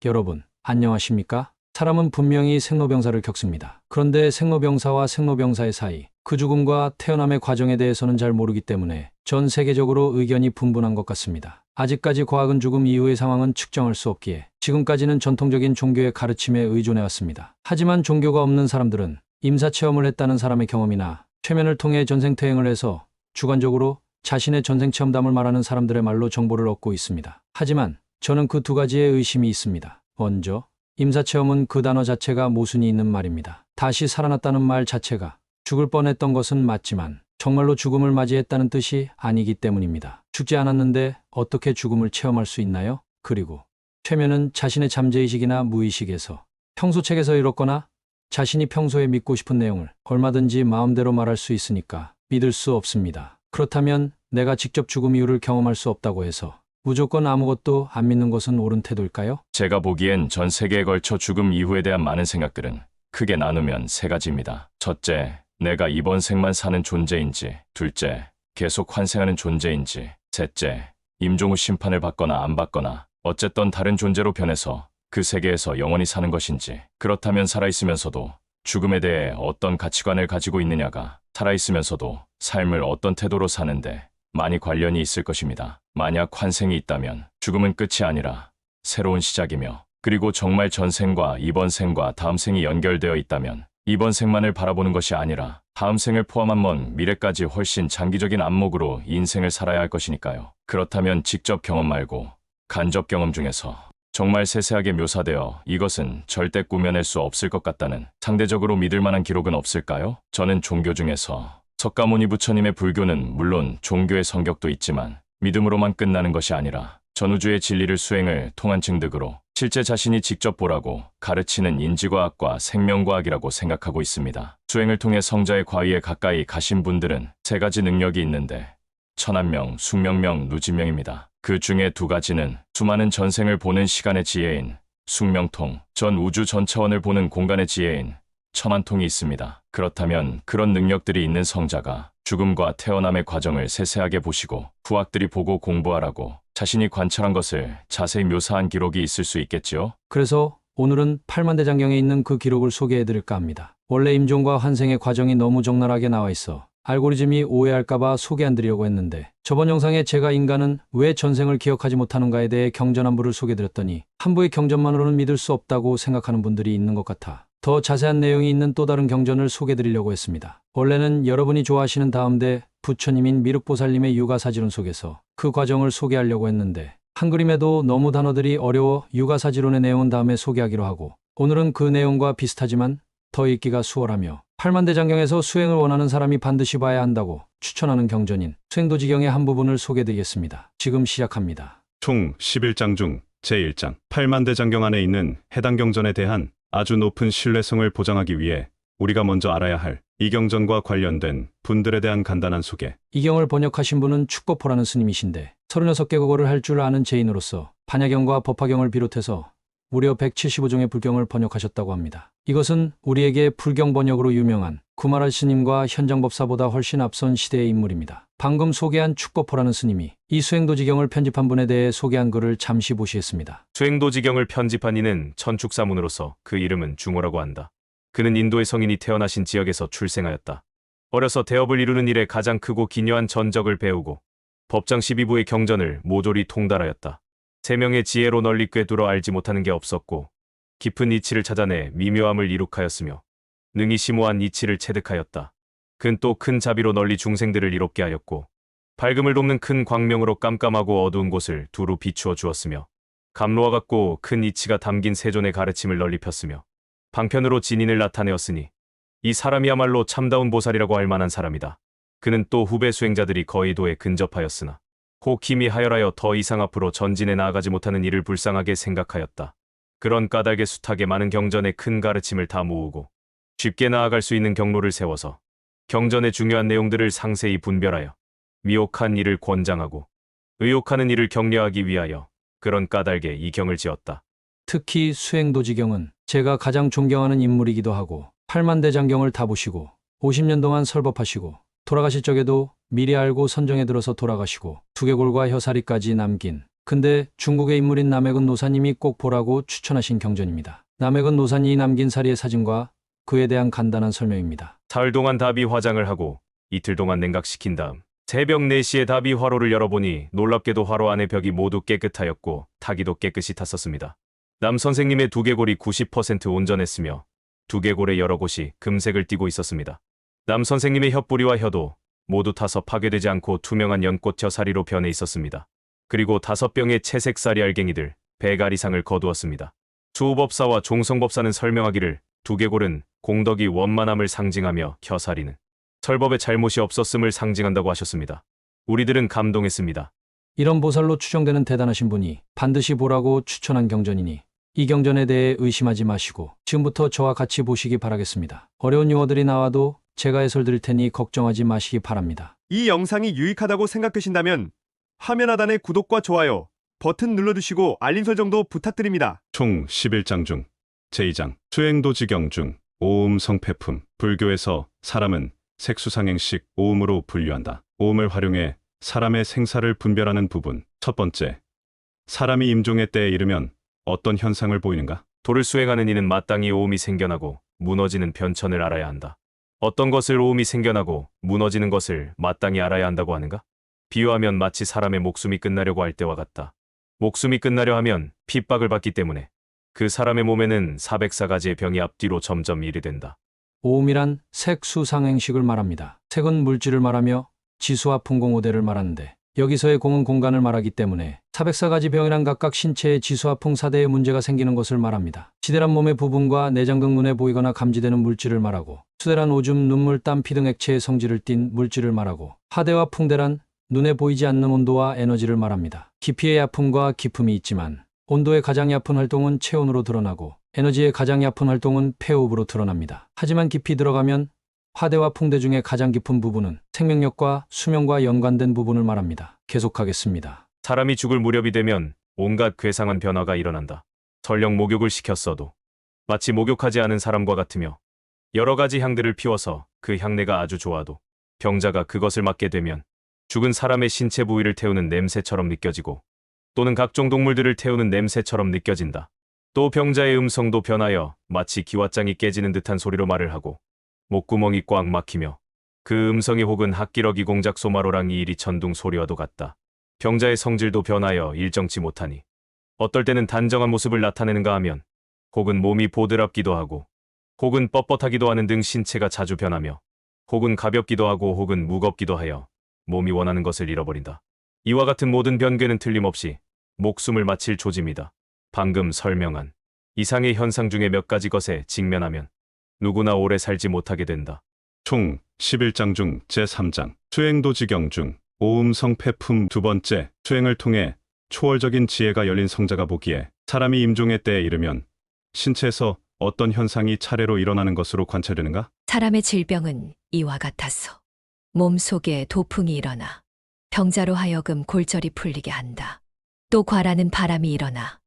여러분, 안녕하십니까? 사람은 분명히 생로병사를 겪습니다. 그런데 생로병사와 생로병사의 사이, 그 죽음과 태어남의 과정에 대해서는 잘 모르기 때문에 전 세계적으로 의견이 분분한 것 같습니다. 아직까지 과학은 죽음 이후의 상황은 측정할 수 없기에 지금까지는 전통적인 종교의 가르침에 의존해왔습니다. 하지만 종교가 없는 사람들은 임사체험을 했다는 사람의 경험이나 최면을 통해 전생퇴행을 해서 주관적으로 자신의 전생체험담을 말하는 사람들의 말로 정보를 얻고 있습니다. 하지만 저는 그 두 가지의 의심이 있습니다. 먼저, 임사체험은 그 단어 자체가 모순이 있는 말입니다. 다시 살아났다는 말 자체가 죽을 뻔했던 것은 맞지만 정말로 죽음을 맞이했다는 뜻이 아니기 때문입니다. 죽지 않았는데 어떻게 죽음을 체험할 수 있나요? 그리고 최면은 자신의 잠재의식이나 무의식에서 평소 책에서 읽었거나 자신이 평소에 믿고 싶은 내용을 얼마든지 마음대로 말할 수 있으니까 믿을 수 없습니다. 그렇다면 내가 직접 죽음 이후를 경험할 수 없다고 해서 무조건 아무것도 안 믿는 것은 옳은 태도일까요? 제가 보기엔 전 세계에 걸쳐 죽음 이후에 대한 많은 생각들은 크게 나누면 세 가지입니다. 첫째, 내가 이번 생만 사는 존재인지, 둘째, 계속 환생하는 존재인지, 셋째, 임종 후 심판을 받거나 안 받거나 어쨌든 다른 존재로 변해서 그 세계에서 영원히 사는 것인지, 그렇다면 살아있으면서도 죽음에 대해 어떤 가치관을 가지고 있느냐가 살아있으면서도 삶을 어떤 태도로 사는데 많이 관련이 있을 것입니다. 만약 환생이 있다면 죽음은 끝이 아니라 새로운 시작이며, 그리고 정말 전생과 이번 생과 다음 생이 연결되어 있다면 이번 생만을 바라보는 것이 아니라 다음 생을 포함한 먼 미래까지 훨씬 장기적인 안목으로 인생을 살아야 할 것이니까요. 그렇다면 직접 경험 말고 간접 경험 중에서 정말 세세하게 묘사되어 이것은 절대 꾸며낼 수 없을 것 같다는 상대적으로 믿을 만한 기록은 없을까요? 저는 종교 중에서 석가모니 부처님의 불교는 물론 종교의 성격도 있지만 믿음으로만 끝나는 것이 아니라 전우주의 진리를 수행을 통한 증득으로 실제 자신이 직접 보라고 가르치는 인지과학과 생명과학이라고 생각하고 있습니다. 수행을 통해 성자의 과위에 가까이 가신 분들은 세 가지 능력이 있는데 천한명, 숙명명, 누진명입니다. 그 중에 두 가지는 수많은 전생을 보는 시간의 지혜인 숙명통, 전 우주 전 차원을 보는 공간의 지혜인 천한통이 있습니다. 그렇다면 그런 능력들이 있는 성자가 죽음과 태어남의 과정을 세세하게 보시고 후학들이 보고 공부하라고 자신이 관찰한 것을 자세히 묘사한 기록이 있을 수 있겠지요? 그래서 오늘은 팔만대장경에 있는 그 기록을 소개해드릴까 합니다. 원래 임종과 환생의 과정이 너무 적나라하게 나와 있어 알고리즘이 오해할까봐 소개 안 드리려고 했는데 저번 영상에 제가 인간은 왜 전생을 기억하지 못하는가에 대해 경전 한 부를 소개드렸더니 한 부의 경전만으로는 믿을 수 없다고 생각하는 분들이 있는 것 같아 더 자세한 내용이 있는 또 다른 경전을 소개드리려고 했습니다. 원래는 여러분이 좋아하시는 다음대 부처님인 미륵보살님의 육아사지론 속에서 그 과정을 소개하려고 했는데 한 그림에도 너무 단어들이 어려워 육아사지론의 내용은 다음에 소개하기로 하고 오늘은 그 내용과 비슷하지만 더 읽기가 수월하며 팔만대장경에서 수행을 원하는 사람이 반드시 봐야 한다고 추천하는 경전인 수행도지경의 한 부분을 소개드리겠습니다. 지금 시작합니다. 총 11장 중 제1장 팔만대장경 안에 있는 해당 경전에 대한 아주 높은 신뢰성을 보장하기 위해 우리가 먼저 알아야 할 이 경전과 관련된 분들에 대한 간단한 소개. 이 경을 번역하신 분은 축법호라는 스님이신데 36개 국어를 할 줄 아는 제인으로서 반야경과 법화경을 비롯해서 무려 175종의 불경을 번역하셨다고 합니다. 이것은 우리에게 불경 번역으로 유명한 구마라 스님과 현장법사보다 훨씬 앞선 시대의 인물입니다. 방금 소개한 축법호라는 스님이 이 수행도지경을 편집한 분에 대해 소개한 글을 잠시 보시겠습니다. 수행도지경을 편집한 이는 천축사문으로서 그 이름은 중호라고 한다. 그는 인도의 성인이 태어나신 지역에서 출생하였다. 어려서 대업을 이루는 일에 가장 크고 기묘한 전적을 배우고 법장 12부의 경전을 모조리 통달하였다. 세 명의 지혜로 널리 꿰뚫어 알지 못하는 게 없었고 깊은 이치를 찾아내 미묘함을 이룩하였으며 능히 심오한 이치를 체득하였다. 그는 또 큰 자비로 널리 중생들을 이롭게 하였고 밝음을 돕는 큰 광명으로 깜깜하고 어두운 곳을 두루 비추어 주었으며 감로와 같고 큰 이치가 담긴 세존의 가르침을 널리 폈으며 방편으로 진인을 나타내었으니 이 사람이야말로 참다운 보살이라고 할 만한 사람이다. 그는 또 후배 수행자들이 거의 도에 근접하였으나 혹 힘이 하열하여 더 이상 앞으로 전진해 나아가지 못하는 이를 불쌍하게 생각하였다. 그런 까닭에 숱하게 많은 경전의 큰 가르침을 다 모으고 쉽게 나아갈 수 있는 경로를 세워서 경전의 중요한 내용들을 상세히 분별하여 미혹한 이를 권장하고 의혹하는 이를 격려하기 위하여 그런 까닭에 이 경을 지었다. 특히 수행도지경은 제가 가장 존경하는 인물이기도 하고 팔만대장경을 다 보시고 50년 동안 설법하시고 돌아가실 적에도 미리 알고 선정해 들어서 돌아가시고 두개골과 혀사리까지 남긴 근데 중국의 인물인 남해근 노사님이 꼭 보라고 추천하신 경전입니다. 남해근 노사님이 남긴 사리의 사진과 그에 대한 간단한 설명입니다. 사흘 동안 답이 화장을 하고 이틀 동안 냉각시킨 다음 새벽 4시에 답이 화로를 열어보니 놀랍게도 화로 안의 벽이 모두 깨끗하였고 타기도 깨끗이 탔었습니다. 남 선생님의 두개골이 90% 온전했으며 두개골의 여러 곳이 금색을 띠고 있었습니다. 남 선생님의 혓뿌리와 혀도 모두 타서 파괴되지 않고 투명한 연꽃 혀사리로 변해 있었습니다. 그리고 5병의 채색사리 알갱이들 100알 이상을 거두었습니다. 수호법사와 종성법사는 설명하기를 두개골은 공덕이 원만함을 상징하며 혀사리는 설법에 잘못이 없었음을 상징한다고 하셨습니다. 우리들은 감동했습니다. 이런 보살로 추정되는 대단하신 분이 반드시 보라고 추천한 경전이니 이 경전에 대해 의심하지 마시고 지금부터 저와 같이 보시기 바라겠습니다. 어려운 용어들이 나와도 제가 해설 드릴 테니 걱정하지 마시기 바랍니다. 이 영상이 유익하다고 생각되신다면 화면 하단의 구독과 좋아요 버튼 눌러주시고 알림 설정도 부탁드립니다. 총 11장 중 제2장 수행도지경 중 오음 성패품. 불교에서 사람은 색수상행식 오음으로 분류한다. 오음을 활용해 사람의 생사를 분별하는 부분. 첫 번째, 사람이 임종의 때에 이르면 어떤 현상을 보이는가? 도를 수행하는 이는 마땅히 오음이 생겨나고 무너지는 변천을 알아야 한다. 어떤 것을 오음이 생겨나고 무너지는 것을 마땅히 알아야 한다고 하는가? 비유하면 마치 사람의 목숨이 끝나려고 할 때와 같다. 목숨이 끝나려 하면 핍박을 받기 때문에 그 사람의 몸에는 404가지의 병이 앞뒤로 점점 일이 된다. 오음이란 색수상행식을 말합니다. 색은 물질을 말하며 지수와 풍공오대를 말하는데 여기서의 공은 공간을 말하기 때문에 404가지 병이란 각각 신체의 지수와 풍사대에 문제가 생기는 것을 말합니다. 지대란 몸의 부분과 내장 등 눈에 보이거나 감지되는 물질을 말하고 수대란 오줌, 눈물, 땀, 피 등 액체의 성질을 띤 물질을 말하고 하대와 풍대란 눈에 보이지 않는 온도와 에너지를 말합니다. 깊이의 야품과 기품이 있지만 온도의 가장 얕은 활동은 체온으로 드러나고 에너지의 가장 얕은 활동은 폐호흡으로 드러납니다. 하지만 깊이 들어가면 화대와 풍대 중에 가장 깊은 부분은 생명력과 수명과 연관된 부분을 말합니다. 계속하겠습니다. 사람이 죽을 무렵이 되면 온갖 괴상한 변화가 일어난다. 설령 목욕을 시켰어도 마치 목욕하지 않은 사람과 같으며 여러 가지 향들을 피워서 그 향내가 아주 좋아도 병자가 그것을 맡게 되면 죽은 사람의 신체 부위를 태우는 냄새처럼 느껴지고 또는 각종 동물들을 태우는 냄새처럼 느껴진다. 또 병자의 음성도 변하여 마치 기왓장이 깨지는 듯한 소리로 말을 하고 목구멍이 꽉 막히며 그 음성이 혹은 학기러기 공작 소마로랑 이일이 천둥 소리와도 같다. 병자의 성질도 변하여 일정치 못하니 어떨 때는 단정한 모습을 나타내는가 하면 혹은 몸이 보드랍기도 하고 혹은 뻣뻣하기도 하는 등 신체가 자주 변하며 혹은 가볍기도 하고 혹은 무겁기도 하여 몸이 원하는 것을 잃어버린다. 이와 같은 모든 변괴는 틀림없이 목숨을 마칠 조짐이다. 방금 설명한 이상의 현상 중에 몇 가지 것에 직면하면 누구나 오래 살지 못하게 된다. 총 11장 중 제3장 수행도지경 중 오음 성패품. 두 번째, 수행을 통해 초월적인 지혜가 열린 성자가 보기에 사람이 임종의 때에 이르면 신체에서 어떤 현상이 차례로 일어나는 것으로 관찰되는가? 사람의 질병은 이와 같아서 몸속에 도풍이 일어나 병자로 하여금 골절이 풀리게 한다. 또 과라는 바람이 일어나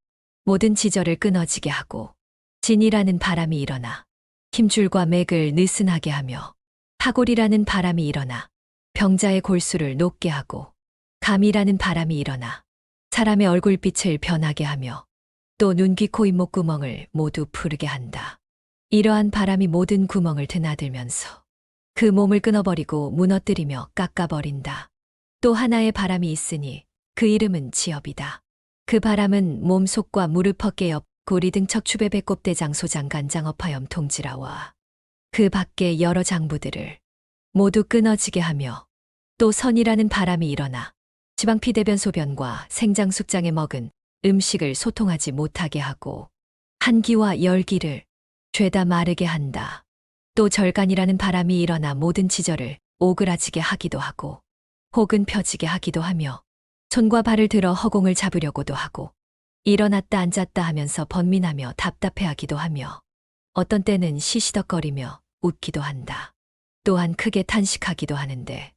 모든 지절을 끊어지게 하고 진이라는 바람이 일어나 힘줄과 맥을 느슨하게 하며 파골이라는 바람이 일어나 병자의 골수를 녹게 하고 감이라는 바람이 일어나 사람의 얼굴빛을 변하게 하며 또 눈, 귀, 코, 잇목 구멍을 모두 푸르게 한다. 이러한 바람이 모든 구멍을 드나들면서 그 몸을 끊어버리고 무너뜨리며 깎아버린다. 또 하나의 바람이 있으니 그 이름은 지엽이다. 그 바람은 몸속과 무릎 어깨 옆 고리 등 척추배 배꼽 대장 소장 간장 어파염 통지라와 그 밖의 여러 장부들을 모두 끊어지게 하며 또 선이라는 바람이 일어나 지방 피대변 소변과 생장 숙장에 먹은 음식을 소통하지 못하게 하고 한기와 열기를 죄다 마르게 한다. 또 절간이라는 바람이 일어나 모든 지절을 오그라지게 하기도 하고 혹은 펴지게 하기도 하며 손과 발을 들어 허공을 잡으려고도 하고 일어났다 앉았다 하면서 번민하며 답답해하기도 하며 어떤 때는 시시덕거리며 웃기도 한다. 또한 크게 탄식하기도 하는데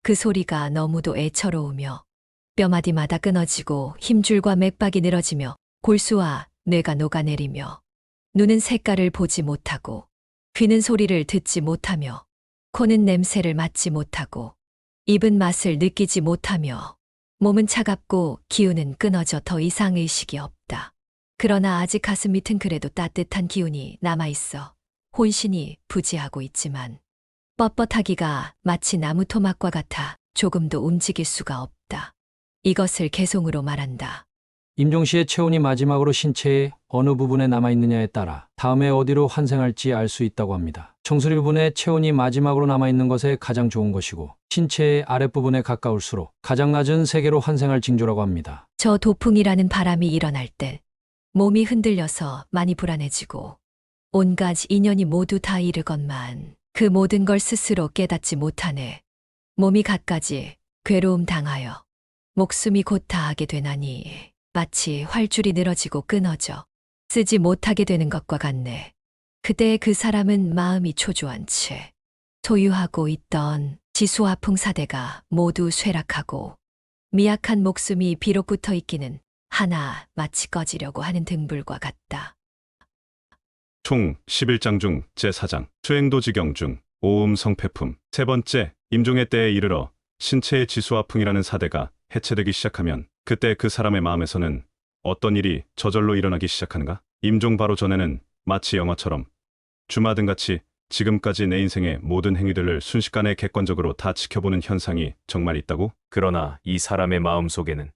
그 소리가 너무도 애처로우며 뼈마디마다 끊어지고 힘줄과 맥박이 늘어지며 골수와 뇌가 녹아내리며 눈은 색깔을 보지 못하고 귀는 소리를 듣지 못하며 코는 냄새를 맡지 못하고 입은 맛을 느끼지 못하며 몸은 차갑고 기운은 끊어져 더 이상 의식이 없다. 그러나 아직 가슴 밑은 그래도 따뜻한 기운이 남아있어 혼신이 부지하고 있지만 뻣뻣하기가 마치 나무 토막과 같아 조금도 움직일 수가 없다. 이것을 개송으로 말한다. 임종 씨의 체온이 마지막으로 신체의 어느 부분에 남아있느냐에 따라 다음에 어디로 환생할지 알 수 있다고 합니다. 청수리 부분에 체온이 마지막으로 남아있는 것에 가장 좋은 것이고 신체의 아랫부분에 가까울수록 가장 낮은 세계로 환생할 징조라고 합니다. 저 도풍이라는 바람이 일어날 때 몸이 흔들려서 많이 불안해지고 온갖 인연이 모두 다 이르건만 그 모든 걸 스스로 깨닫지 못하네. 몸이 갖가지 괴로움 당하여 목숨이 곧 다하게 되나니 마치 활줄이 늘어지고 끊어져 쓰지 못하게 되는 것과 같네. 그때 그 사람은 마음이 초조한 채 소유하고 있던 지수화풍 사대가 모두 쇠락하고 미약한 목숨이 비록 붙어 있기는 하나 마치 꺼지려고 하는 등불과 같다. 총 11장 중 제4장 수행도지경 중 오음 성패품. 세 번째, 임종의 때에 이르러 신체의 지수화풍이라는 사대가 해체되기 시작하면 그때 그 사람의 마음에서는 어떤 일이 저절로 일어나기 시작하는가? 임종 바로 전에는 마치 영화처럼 주마등같이 지금까지 내 인생의 모든 행위들을 순식간에 객관적으로 다 지켜보는 현상이 정말 있다고? 그러나 이 사람의 마음 속에는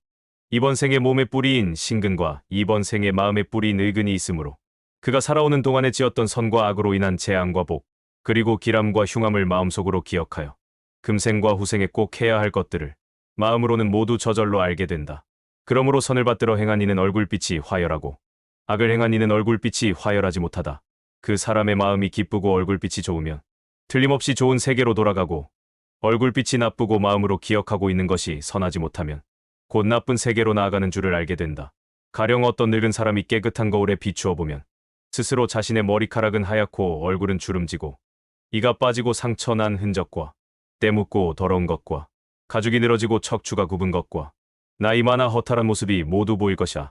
이번 생의 몸의 뿌리인 신근과 이번 생의 마음의 뿌리인 의근이 있으므로 그가 살아오는 동안에 지었던 선과 악으로 인한 재앙과 복, 그리고 기람과 흉함을 마음속으로 기억하여 금생과 후생에 꼭 해야 할 것들을 마음으로는 모두 저절로 알게 된다. 그러므로 선을 받들어 행한 이는 얼굴빛이 화열하고 악을 행한 이는 얼굴빛이 화열하지 못하다. 그 사람의 마음이 기쁘고 얼굴빛이 좋으면 틀림없이 좋은 세계로 돌아가고 얼굴빛이 나쁘고 마음으로 기억하고 있는 것이 선하지 못하면 곧 나쁜 세계로 나아가는 줄을 알게 된다. 가령 어떤 늙은 사람이 깨끗한 거울에 비추어 보면 스스로 자신의 머리카락은 하얗고 얼굴은 주름지고 이가 빠지고 상처 난 흔적과 때 묻고 더러운 것과 가죽이 늘어지고 척추가 굽은 것과 나이 많아 허탈한 모습이 모두 보일 것이야.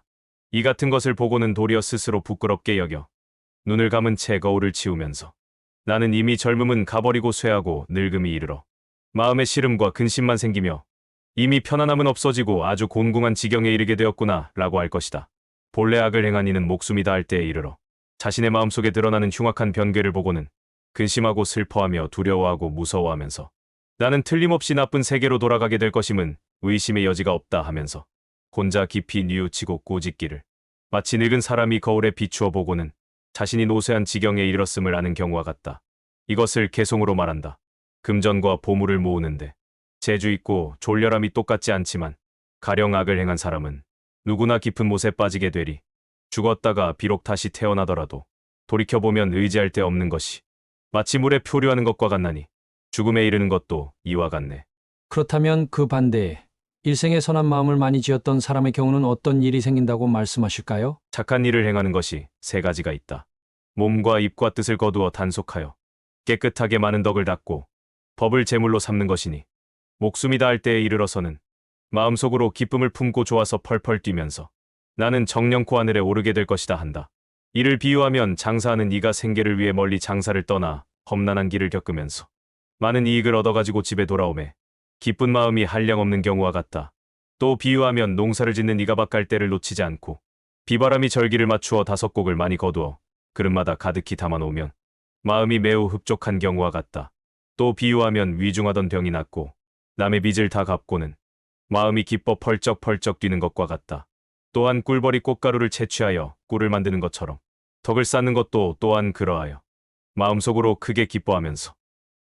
이 같은 것을 보고는 도리어 스스로 부끄럽게 여겨 눈을 감은 채 거울을 치우면서 나는 이미 젊음은 가버리고 쇠하고 늙음이 이르러 마음의 시름과 근심만 생기며 이미 편안함은 없어지고 아주 곤궁한 지경에 이르게 되었구나 라고 할 것이다. 본래 악을 행한 이는 목숨이 다할 때에 이르러 자신의 마음속에 드러나는 흉악한 변괴를 보고는 근심하고 슬퍼하며 두려워하고 무서워하면서 나는 틀림없이 나쁜 세계로 돌아가게 될 것임은 의심의 여지가 없다 하면서 혼자 깊이 뉘우치고 꾸짖기를 마치 늙은 사람이 거울에 비추어 보고는 자신이 노쇠한 지경에 이르렀음을 아는 경우와 같다. 이것을 개송으로 말한다. 금전과 보물을 모으는데 재주 있고 졸렬함이 똑같지 않지만 가령 악을 행한 사람은 누구나 깊은 못에 빠지게 되리. 죽었다가 비록 다시 태어나더라도 돌이켜보면 의지할 데 없는 것이 마치 물에 표류하는 것과 같나니 죽음에 이르는 것도 이와 같네. 그렇다면 그 반대에 일생에 선한 마음을 많이 지었던 사람의 경우는 어떤 일이 생긴다고 말씀하실까요? 착한 일을 행하는 것이 세 가지가 있다. 몸과 입과 뜻을 거두어 단속하여 깨끗하게 많은 덕을 닦고 법을 제물로 삼는 것이니 목숨이 닿을 때에 이르러서는 마음속으로 기쁨을 품고 좋아서 펄펄 뛰면서 나는 정령코 하늘에 오르게 될 것이다 한다. 이를 비유하면 장사하는 이가 생계를 위해 멀리 장사를 떠나 험난한 길을 겪으면서 많은 이익을 얻어가지고 집에 돌아오매 기쁜 마음이 한량없는 경우와 같다. 또 비유하면 농사를 짓는 이가 밭갈 때를 놓치지 않고 비바람이 절기를 맞추어 5곡을 많이 거두어 그릇마다 가득히 담아놓으면 마음이 매우 흡족한 경우와 같다. 또 비유하면 위중하던 병이 낫고 남의 빚을 다 갚고는 마음이 기뻐 펄쩍펄쩍 뛰는 것과 같다. 또한 꿀벌이 꽃가루를 채취하여 꿀을 만드는 것처럼 덕을 쌓는 것도 또한 그러하여 마음속으로 크게 기뻐하면서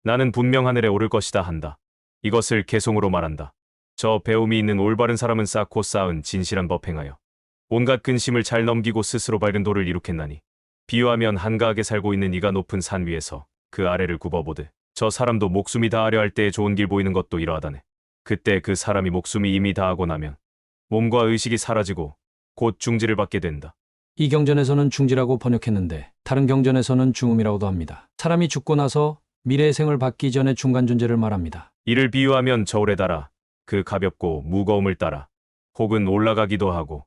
나는 분명 하늘에 오를 것이다 한다. 이것을 개송으로 말한다. 저 배움이 있는 올바른 사람은 쌓고 쌓은 진실한 법 행하여 온갖 근심을 잘 넘기고 스스로 밝은 도를 이룩했나니 비유하면 한가하게 살고 있는 이가 높은 산 위에서 그 아래를 굽어보듯 저 사람도 목숨이 다하려 할 때에 좋은 길 보이는 것도 이러하다네. 그때 그 사람이 목숨이 이미 다하고 나면 몸과 의식이 사라지고 곧 중지를 받게 된다. 이 경전에서는 중지라고 번역했는데 다른 경전에서는 중음이라고도 합니다. 사람이 죽고 나서 미래의 생을 받기 전에 중간 존재를 말합니다. 이를 비유하면 저울에 달아 그 가볍고 무거움을 따라 혹은 올라가기도 하고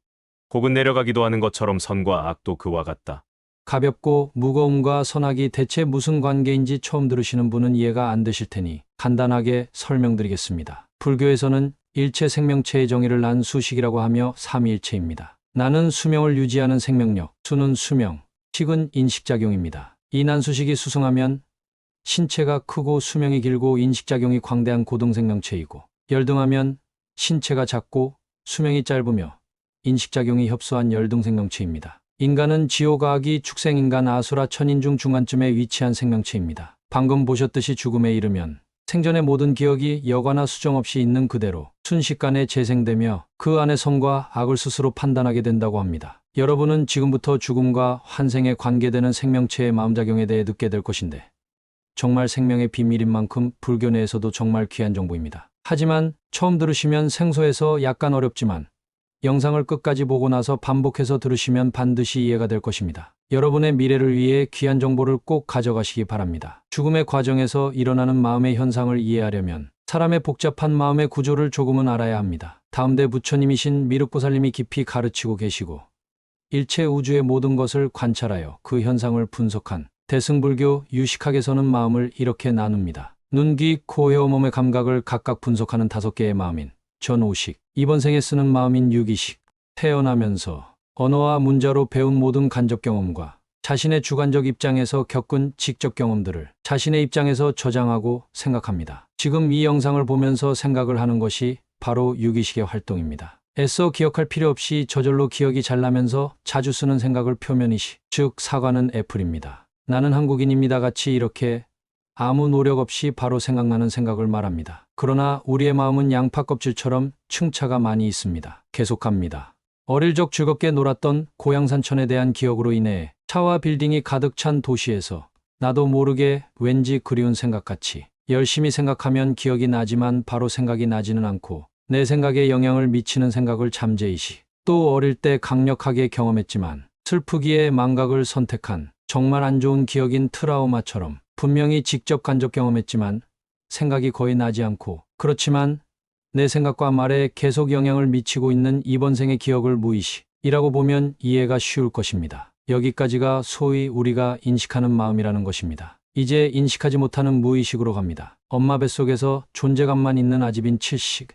혹은 내려가기도 하는 것처럼 선과 악도 그와 같다. 가볍고 무거움과 선악이 대체 무슨 관계인지 처음 들으시는 분은 이해가 안 되실 테니 간단하게 설명드리겠습니다. 불교에서는 일체 생명체의 정의를 난 수식이라고 하며 삼위일체입니다. 나는 수명을 유지하는 생명력, 수는 수명, 식은 인식작용입니다. 이 난수식이 수승하면 신체가 크고 수명이 길고 인식작용이 광대한 고등생명체이고, 열등하면 신체가 작고 수명이 짧으며 인식작용이 협소한 열등생명체입니다. 인간은 지오가아기 축생인간 아수라 천인 중 중간쯤에 위치한 생명체입니다. 방금 보셨듯이 죽음에 이르면 생전의 모든 기억이 여과나 수정 없이 있는 그대로 순식간에 재생되며 그 안의 선과 악을 스스로 판단하게 된다고 합니다. 여러분은 지금부터 죽음과 환생에 관계되는 생명체의 마음작용에 대해 듣게 될 것인데, 정말 생명의 비밀인 만큼 불교 내에서도 정말 귀한 정보입니다. 하지만 처음 들으시면 생소해서 약간 어렵지만 영상을 끝까지 보고 나서 반복해서 들으시면 반드시 이해가 될 것입니다. 여러분의 미래를 위해 귀한 정보를 꼭 가져가시기 바랍니다. 죽음의 과정에서 일어나는 마음의 현상을 이해하려면 사람의 복잡한 마음의 구조를 조금은 알아야 합니다. 다음대 부처님이신 미륵보살님이 깊이 가르치고 계시고 일체 우주의 모든 것을 관찰하여 그 현상을 분석한 대승불교 유식학에서는 마음을 이렇게 나눕니다. 눈, 귀, 코, 혀, 몸의 감각을 각각 분석하는 5개의 마음인 전오식, 이번 생에 쓰는 마음인 유기식, 태어나면서 언어와 문자로 배운 모든 간접 경험과 자신의 주관적 입장에서 겪은 직접 경험들을 자신의 입장에서 저장하고 생각합니다. 지금 이 영상을 보면서 생각을 하는 것이 바로 유기식의 활동입니다. 애써 기억할 필요 없이 저절로 기억이 잘 나면서 자주 쓰는 생각을 표면이시, 즉 사과는 애플입니다. 나는 한국인입니다 같이 이렇게 아무 노력 없이 바로 생각나는 생각을 말합니다. 그러나 우리의 마음은 양파 껍질처럼 층차가 많이 있습니다. 계속합니다. 어릴 적 즐겁게 놀았던 고향 산천에 대한 기억으로 인해 차와 빌딩이 가득 찬 도시에서 나도 모르게 왠지 그리운 생각같이 열심히 생각하면 기억이 나지만 바로 생각이 나지는 않고 내 생각에 영향을 미치는 생각을 잠재이시, 또 어릴 때 강력하게 경험했지만 슬프기에 망각을 선택한 정말 안 좋은 기억인 트라우마처럼 분명히 직접 간접 경험했지만 생각이 거의 나지 않고, 그렇지만 내 생각과 말에 계속 영향을 미치고 있는 이번 생의 기억을 무의식이라고 보면 이해가 쉬울 것입니다. 여기까지가 소위 우리가 인식하는 마음이라는 것입니다. 이제 인식하지 못하는 무의식으로 갑니다. 엄마 뱃속에서 존재감만 있는 아집인 7식.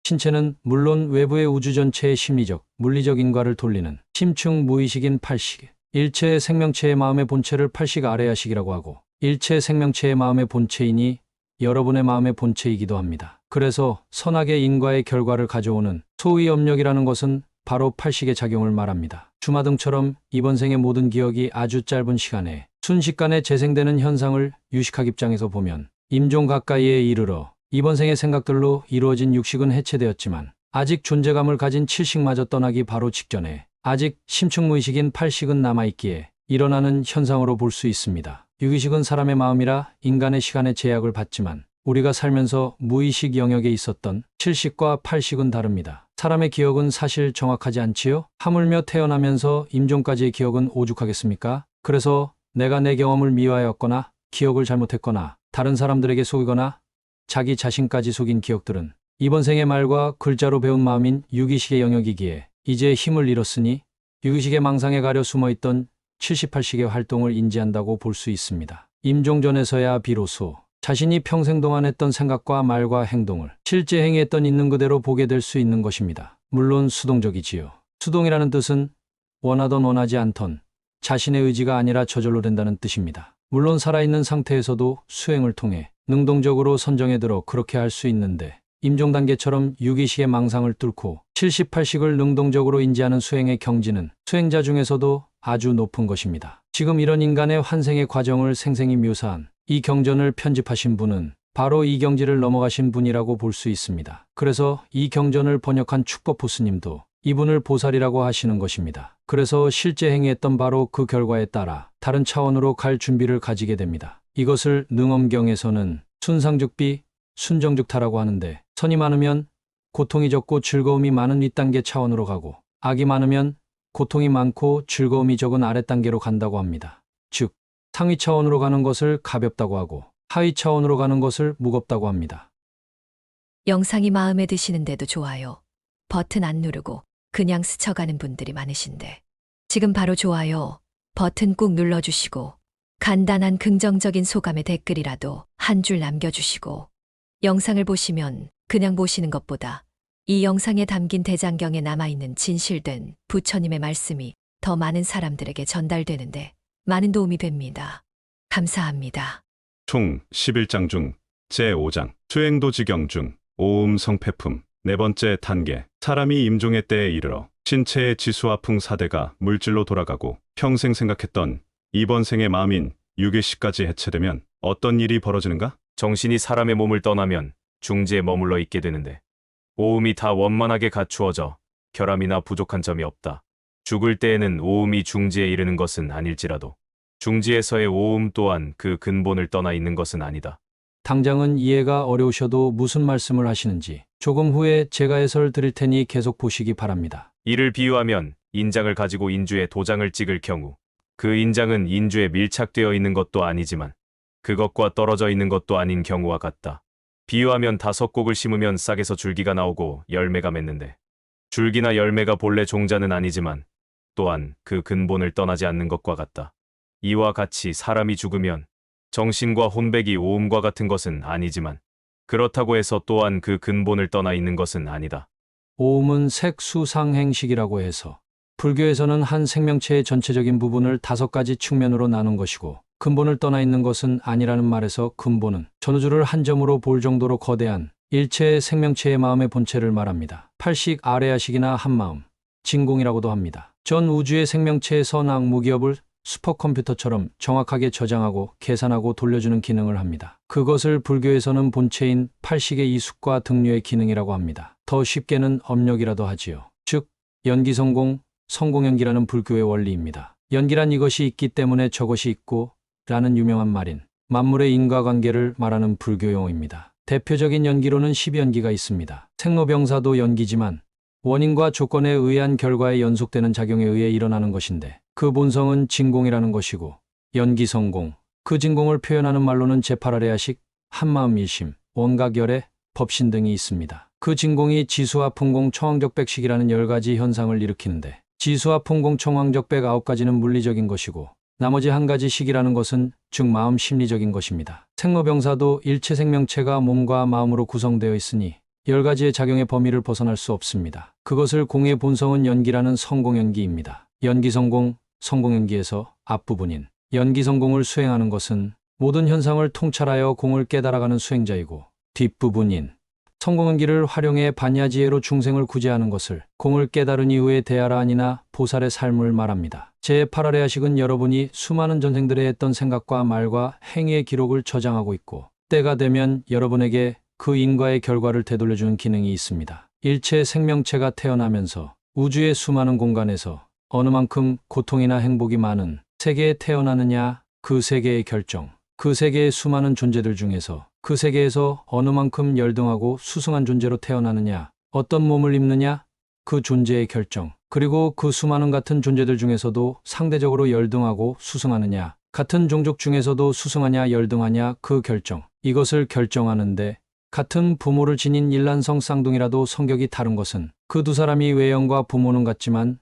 신체는 물론 외부의 우주 전체의 심리적, 물리적 인과를 돌리는 심층 무의식인 8식. 일체 생명체의 마음의 본체를 8식 아레아식이라고 하고, 일체 생명체의 마음의 본체이니 여러분의 마음의 본체이기도 합니다. 그래서 선악의 인과의 결과를 가져오는 소위 업력이라는 것은 바로 8식의 작용을 말합니다. 주마등처럼 이번 생의 모든 기억이 아주 짧은 시간에 순식간에 재생되는 현상을 유식학 입장에서 보면 임종 가까이에 이르러 이번 생의 생각들로 이루어진 육식은 해체되었지만 아직 존재감을 가진 7식마저 떠나기 바로 직전에 아직 심층무의식인 8식은 남아있기에 일어나는 현상으로 볼 수 있습니다. 유기식은 사람의 마음이라 인간의 시간의 제약을 받지만 우리가 살면서 무의식 영역에 있었던 7식과 8식은 다릅니다. 사람의 기억은 사실 정확하지 않지요? 하물며 태어나면서 임종까지의 기억은 오죽하겠습니까? 그래서 내가 내 경험을 미화하였거나 기억을 잘못했거나 다른 사람들에게 속이거나 자기 자신까지 속인 기억들은 이번 생의 말과 글자로 배운 마음인 유기식의 영역이기에 이제 힘을 잃었으니 유기식의 망상에 가려 숨어있던 78식의 활동을 인지한다고 볼 수 있습니다. 임종전에서야 비로소 자신이 평생 동안 했던 생각과 말과 행동을 실제 행위했던 있는 그대로 보게 될 수 있는 것입니다. 물론 수동적이지요. 수동이라는 뜻은 원하던 원하지 않던 자신의 의지가 아니라 저절로 된다는 뜻입니다. 물론 살아있는 상태에서도 수행을 통해 능동적으로 선정에 들어 그렇게 할 수 있는데 임종 단계처럼 유기식의 망상을 뚫고 78식을 능동적으로 인지하는 수행의 경지는 수행자 중에서도 아주 높은 것입니다. 지금 이런 인간의 환생의 과정을 생생히 묘사한 이 경전을 편집하신 분은 바로 이 경지를 넘어가신 분이라고 볼 수 있습니다. 그래서 이 경전을 번역한 축법보스님도 이분을 보살이라고 하시는 것입니다. 그래서 실제 행위했던 바로 그 결과에 따라 다른 차원으로 갈 준비를 가지게 됩니다. 이것을 능엄경에서는 순상즉비, 순정즉타라고 하는데, 선이 많으면 고통이 적고 즐거움이 많은 윗단계 차원으로 가고 악이 많으면 고통이 많고 즐거움이 적은 아랫단계로 간다고 합니다. 즉, 상위 차원으로 가는 것을 가볍다고 하고 하위 차원으로 가는 것을 무겁다고 합니다. 영상이 마음에 드시는데도 좋아요 버튼 안 누르고 그냥 스쳐가는 분들이 많으신데 지금 바로 좋아요 버튼 꾹 눌러주시고 간단한 긍정적인 소감의 댓글이라도 한 줄 남겨주시고 영상을 보시면 그냥 보시는 것보다 이 영상에 담긴 대장경에 남아있는 진실된 부처님의 말씀이 더 많은 사람들에게 전달되는데 많은 도움이 됩니다. 감사합니다. 총 11장 중 제5장 수행도지경 중 오음 성패품 네 번째 단계 사람이 임종의 때에 이르러 신체의 지수화풍 사대가 물질로 돌아가고 평생 생각했던 이번 생의 마음인 유괴식까지 해체되면 어떤 일이 벌어지는가? 정신이 사람의 몸을 떠나면 중지에 머물러 있게 되는데 오음이 다 원만하게 갖추어져 결함이나 부족한 점이 없다. 죽을 때에는 오음이 중지에 이르는 것은 아닐지라도 중지에서의 오음 또한 그 근본을 떠나 있는 것은 아니다. 당장은 이해가 어려우셔도 무슨 말씀을 하시는지 조금 후에 제가 해설 드릴 테니 계속 보시기 바랍니다. 이를 비유하면 인장을 가지고 인주에 도장을 찍을 경우 그 인장은 인주에 밀착되어 있는 것도 아니지만 그것과 떨어져 있는 것도 아닌 경우와 같다. 비유하면 5곡을 심으면 싹에서 줄기가 나오고 열매가 맺는데 줄기나 열매가 본래 종자는 아니지만 또한 그 근본을 떠나지 않는 것과 같다. 이와 같이 사람이 죽으면 정신과 혼백이 오음과 같은 것은 아니지만 그렇다고 해서 또한 그 근본을 떠나 있는 것은 아니다. 오음은 색수상행식이라고 해서 불교에서는 한 생명체의 전체적인 부분을 5가지 측면으로 나눈 것이고 근본을 떠나 있는 것은 아니라는 말에서 근본은 전우주를 한 점으로 볼 정도로 거대한 일체의 생명체의 마음의 본체를 말합니다. 팔식, 아레아식이나 한마음, 진공이라고도 합니다. 전 우주의 생명체의 선악 무기업을 슈퍼컴퓨터처럼 정확하게 저장하고 계산하고 돌려주는 기능을 합니다. 그것을 불교에서는 본체인 팔식의 이숙과 등류의 기능이라고 합니다. 더 쉽게는 업력이라도 하지요. 즉 연기성공, 성공연기라는 불교의 원리입니다. 연기란 이것이 있기 때문에 저것이 있고 라는 유명한 말인 만물의 인과관계를 말하는 불교 용어입니다. 대표적인 연기로는 10연기가 있습니다. 생로병사도 연기지만 원인과 조건에 의한 결과에 연속되는 작용에 의해 일어나는 것인데 그 본성은 진공이라는 것이고 연기성공, 그 진공을 표현하는 말로는 제8아레아식, 한마음 일심, 원각열애, 법신 등이 있습니다. 그 진공이 지수와 풍공, 청황적백식이라는 10가지 현상을 일으키는데 지수와 풍공, 청황적백 9가지는 물리적인 것이고 나머지 한 가지 식이라는 것은 즉 마음 심리적인 것입니다. 생로병사도 일체 생명체가 몸과 마음으로 구성되어 있으니 10가지의 작용의 범위를 벗어날 수 없습니다. 그것을 공의 본성은 연기라는 성공연기입니다. 연기성공, 성공연기에서 앞부분인 연기성공을 수행하는 것은 모든 현상을 통찰하여 공을 깨달아가는 수행자이고 뒷부분인 성공연기를 활용해 반야지혜로 중생을 구제하는 것을 공을 깨달은 이후에 대아라한이나 보살의 삶을 말합니다. 제8아레아식은 여러분이 수많은 전생들의 했던 생각과 말과 행위의 기록을 저장하고 있고 때가 되면 여러분에게 그 인과의 결과를 되돌려주는 기능이 있습니다. 일체 생명체가 태어나면서 우주의 수많은 공간에서 어느 만큼 고통이나 행복이 많은 세계에 태어나느냐 그 세계의 결정, 그 세계의 수많은 존재들 중에서 그 세계에서 어느 만큼 열등하고 수승한 존재로 태어나느냐, 어떤 몸을 입느냐 그 존재의 결정, 그리고 그 수많은 같은 존재들 중에서도 상대적으로 열등하고 수승하느냐, 같은 종족 중에서도 수승하냐 열등하냐 그 결정, 이것을 결정하는데 같은 부모를 지닌 일란성 쌍둥이라도 성격이 다른 것은 그 두 사람이 외형과 부모는 같지만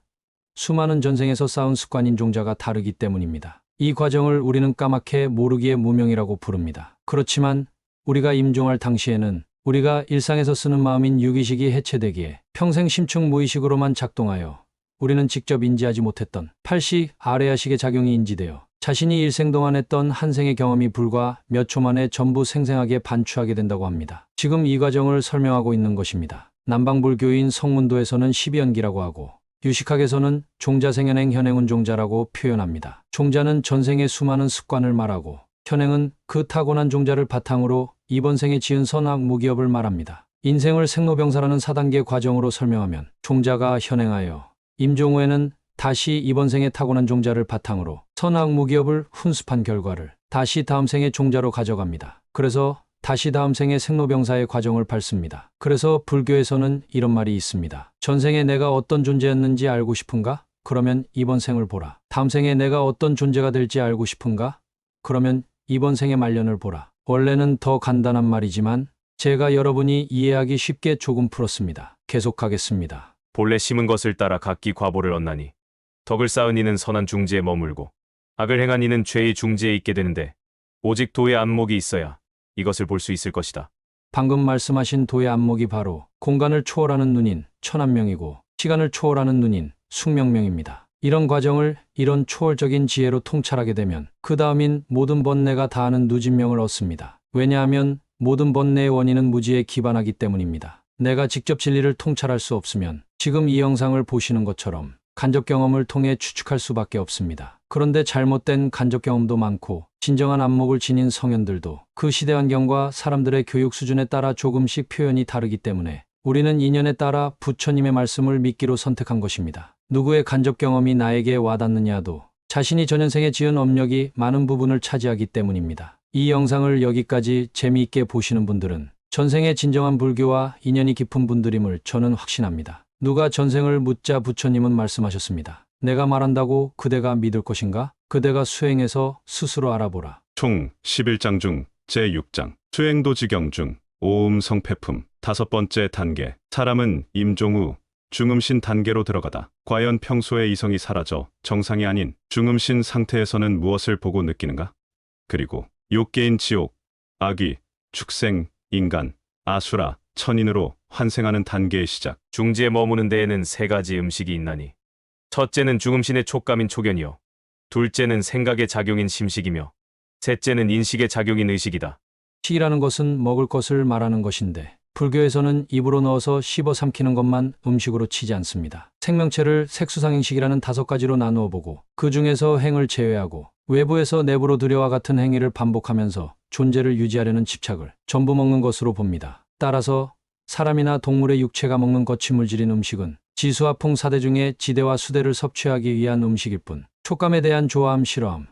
수많은 전생에서 쌓은 습관인 종자가 다르기 때문입니다. 이 과정을 우리는 까맣게 모르기에 무명이라고 부릅니다. 그렇지만 우리가 임종할 당시에는 우리가 일상에서 쓰는 마음인 유기식이 해체되기에 평생 심층 무의식으로만 작동하여 우리는 직접 인지하지 못했던 팔식 아레아식의 작용이 인지되어 자신이 일생 동안 했던 한 생의 경험이 불과 몇 초 만에 전부 생생하게 반추하게 된다고 합니다. 지금 이 과정을 설명하고 있는 것입니다. 남방불교인 성문도에서는 12연기라고 하고 유식학에서는 종자생현행 현행은 종자라고 표현합니다. 종자는 전생의 수많은 습관을 말하고 현행은 그 타고난 종자를 바탕으로 이번 생에 지은 선악 무기업을 말합니다. 인생을 생로병사라는 4단계 과정으로 설명하면 종자가 현행하여 임종 후에는 다시 이번 생에 타고난 종자를 바탕으로 선악 무기업을 훈습한 결과를 다시 다음 생의 종자로 가져갑니다. 그래서 다시 다음 생의 생로병사의 과정을 밟습니다. 그래서 불교에서는 이런 말이 있습니다. 전생에 내가 어떤 존재였는지 알고 싶은가? 그러면 이번 생을 보라. 다음 생에 내가 어떤 존재가 될지 알고 싶은가? 그러면 이번 생의 말년을 보라. 원래는 더 간단한 말이지만 제가 여러분이 이해하기 쉽게 조금 풀었습니다. 계속하겠습니다. 본래 심은 것을 따라 각기 과보를 얻나니 덕을 쌓은 이는 선한 중지에 머물고 악을 행한 이는 죄의 중지에 있게 되는데 오직 도의 안목이 있어야 이것을 볼 수 있을 것이다. 방금 말씀하신 도의 안목이 바로 공간을 초월하는 눈인 천안명이고 시간을 초월하는 눈인 숙명명입니다. 이런 과정을 이런 초월적인 지혜로 통찰하게 되면 그 다음인 모든 번뇌가 다하는 누진명을 얻습니다. 왜냐하면 모든 번뇌의 원인은 무지에 기반하기 때문입니다. 내가 직접 진리를 통찰할 수 없으면 지금 이 영상을 보시는 것처럼 간접 경험을 통해 추측할 수밖에 없습니다. 그런데 잘못된 간접 경험도 많고 진정한 안목을 지닌 성현들도 그 시대 환경과 사람들의 교육 수준에 따라 조금씩 표현이 다르기 때문에 우리는 인연에 따라 부처님의 말씀을 믿기로 선택한 것입니다. 누구의 간접 경험이 나에게 와닿느냐도 자신이 전현생에 지은 업력이 많은 부분을 차지하기 때문입니다. 이 영상을 여기까지 재미있게 보시는 분들은 전생의 진정한 불교와 인연이 깊은 분들임을 저는 확신합니다. 누가 전생을 묻자 부처님은 말씀하셨습니다. 내가 말한다고 그대가 믿을 것인가? 그대가 수행해서 스스로 알아보라. 총 11장 중 제6장 수행도지경 중 오음성패품 5번째 단계 사람은 임종후 중음신 단계로 들어가다. 과연 평소에 이성이 사라져 정상이 아닌 중음신 상태에서는 무엇을 보고 느끼는가? 그리고 6개인 지옥, 악귀, 축생, 인간, 아수라, 천인으로 환생하는 단계의 시작. 중지에 머무는 데에는 3가지 음식이 있나니 첫째는 중음신의 촉감인 촉견이요, 둘째는 생각의 작용인 심식이며 셋째는 인식의 작용인 의식이다. 식이라는 것은 먹을 것을 말하는 것인데 불교에서는 입으로 넣어서 씹어 삼키는 것만 음식으로 치지 않습니다. 생명체를 색수상행식이라는 5가지로 나누어 보고 그 중에서 행을 제외하고 외부에서 내부로 들여와 같은 행위를 반복하면서 존재를 유지하려는 집착을 전부 먹는 것으로 봅니다. 따라서 사람이나 동물의 육체가 먹는 거친 물질인 음식은 지수와 풍 4대 중에 지대와 수대를 섭취하기 위한 음식일 뿐 촉감에 대한 좋아함, 싫어함,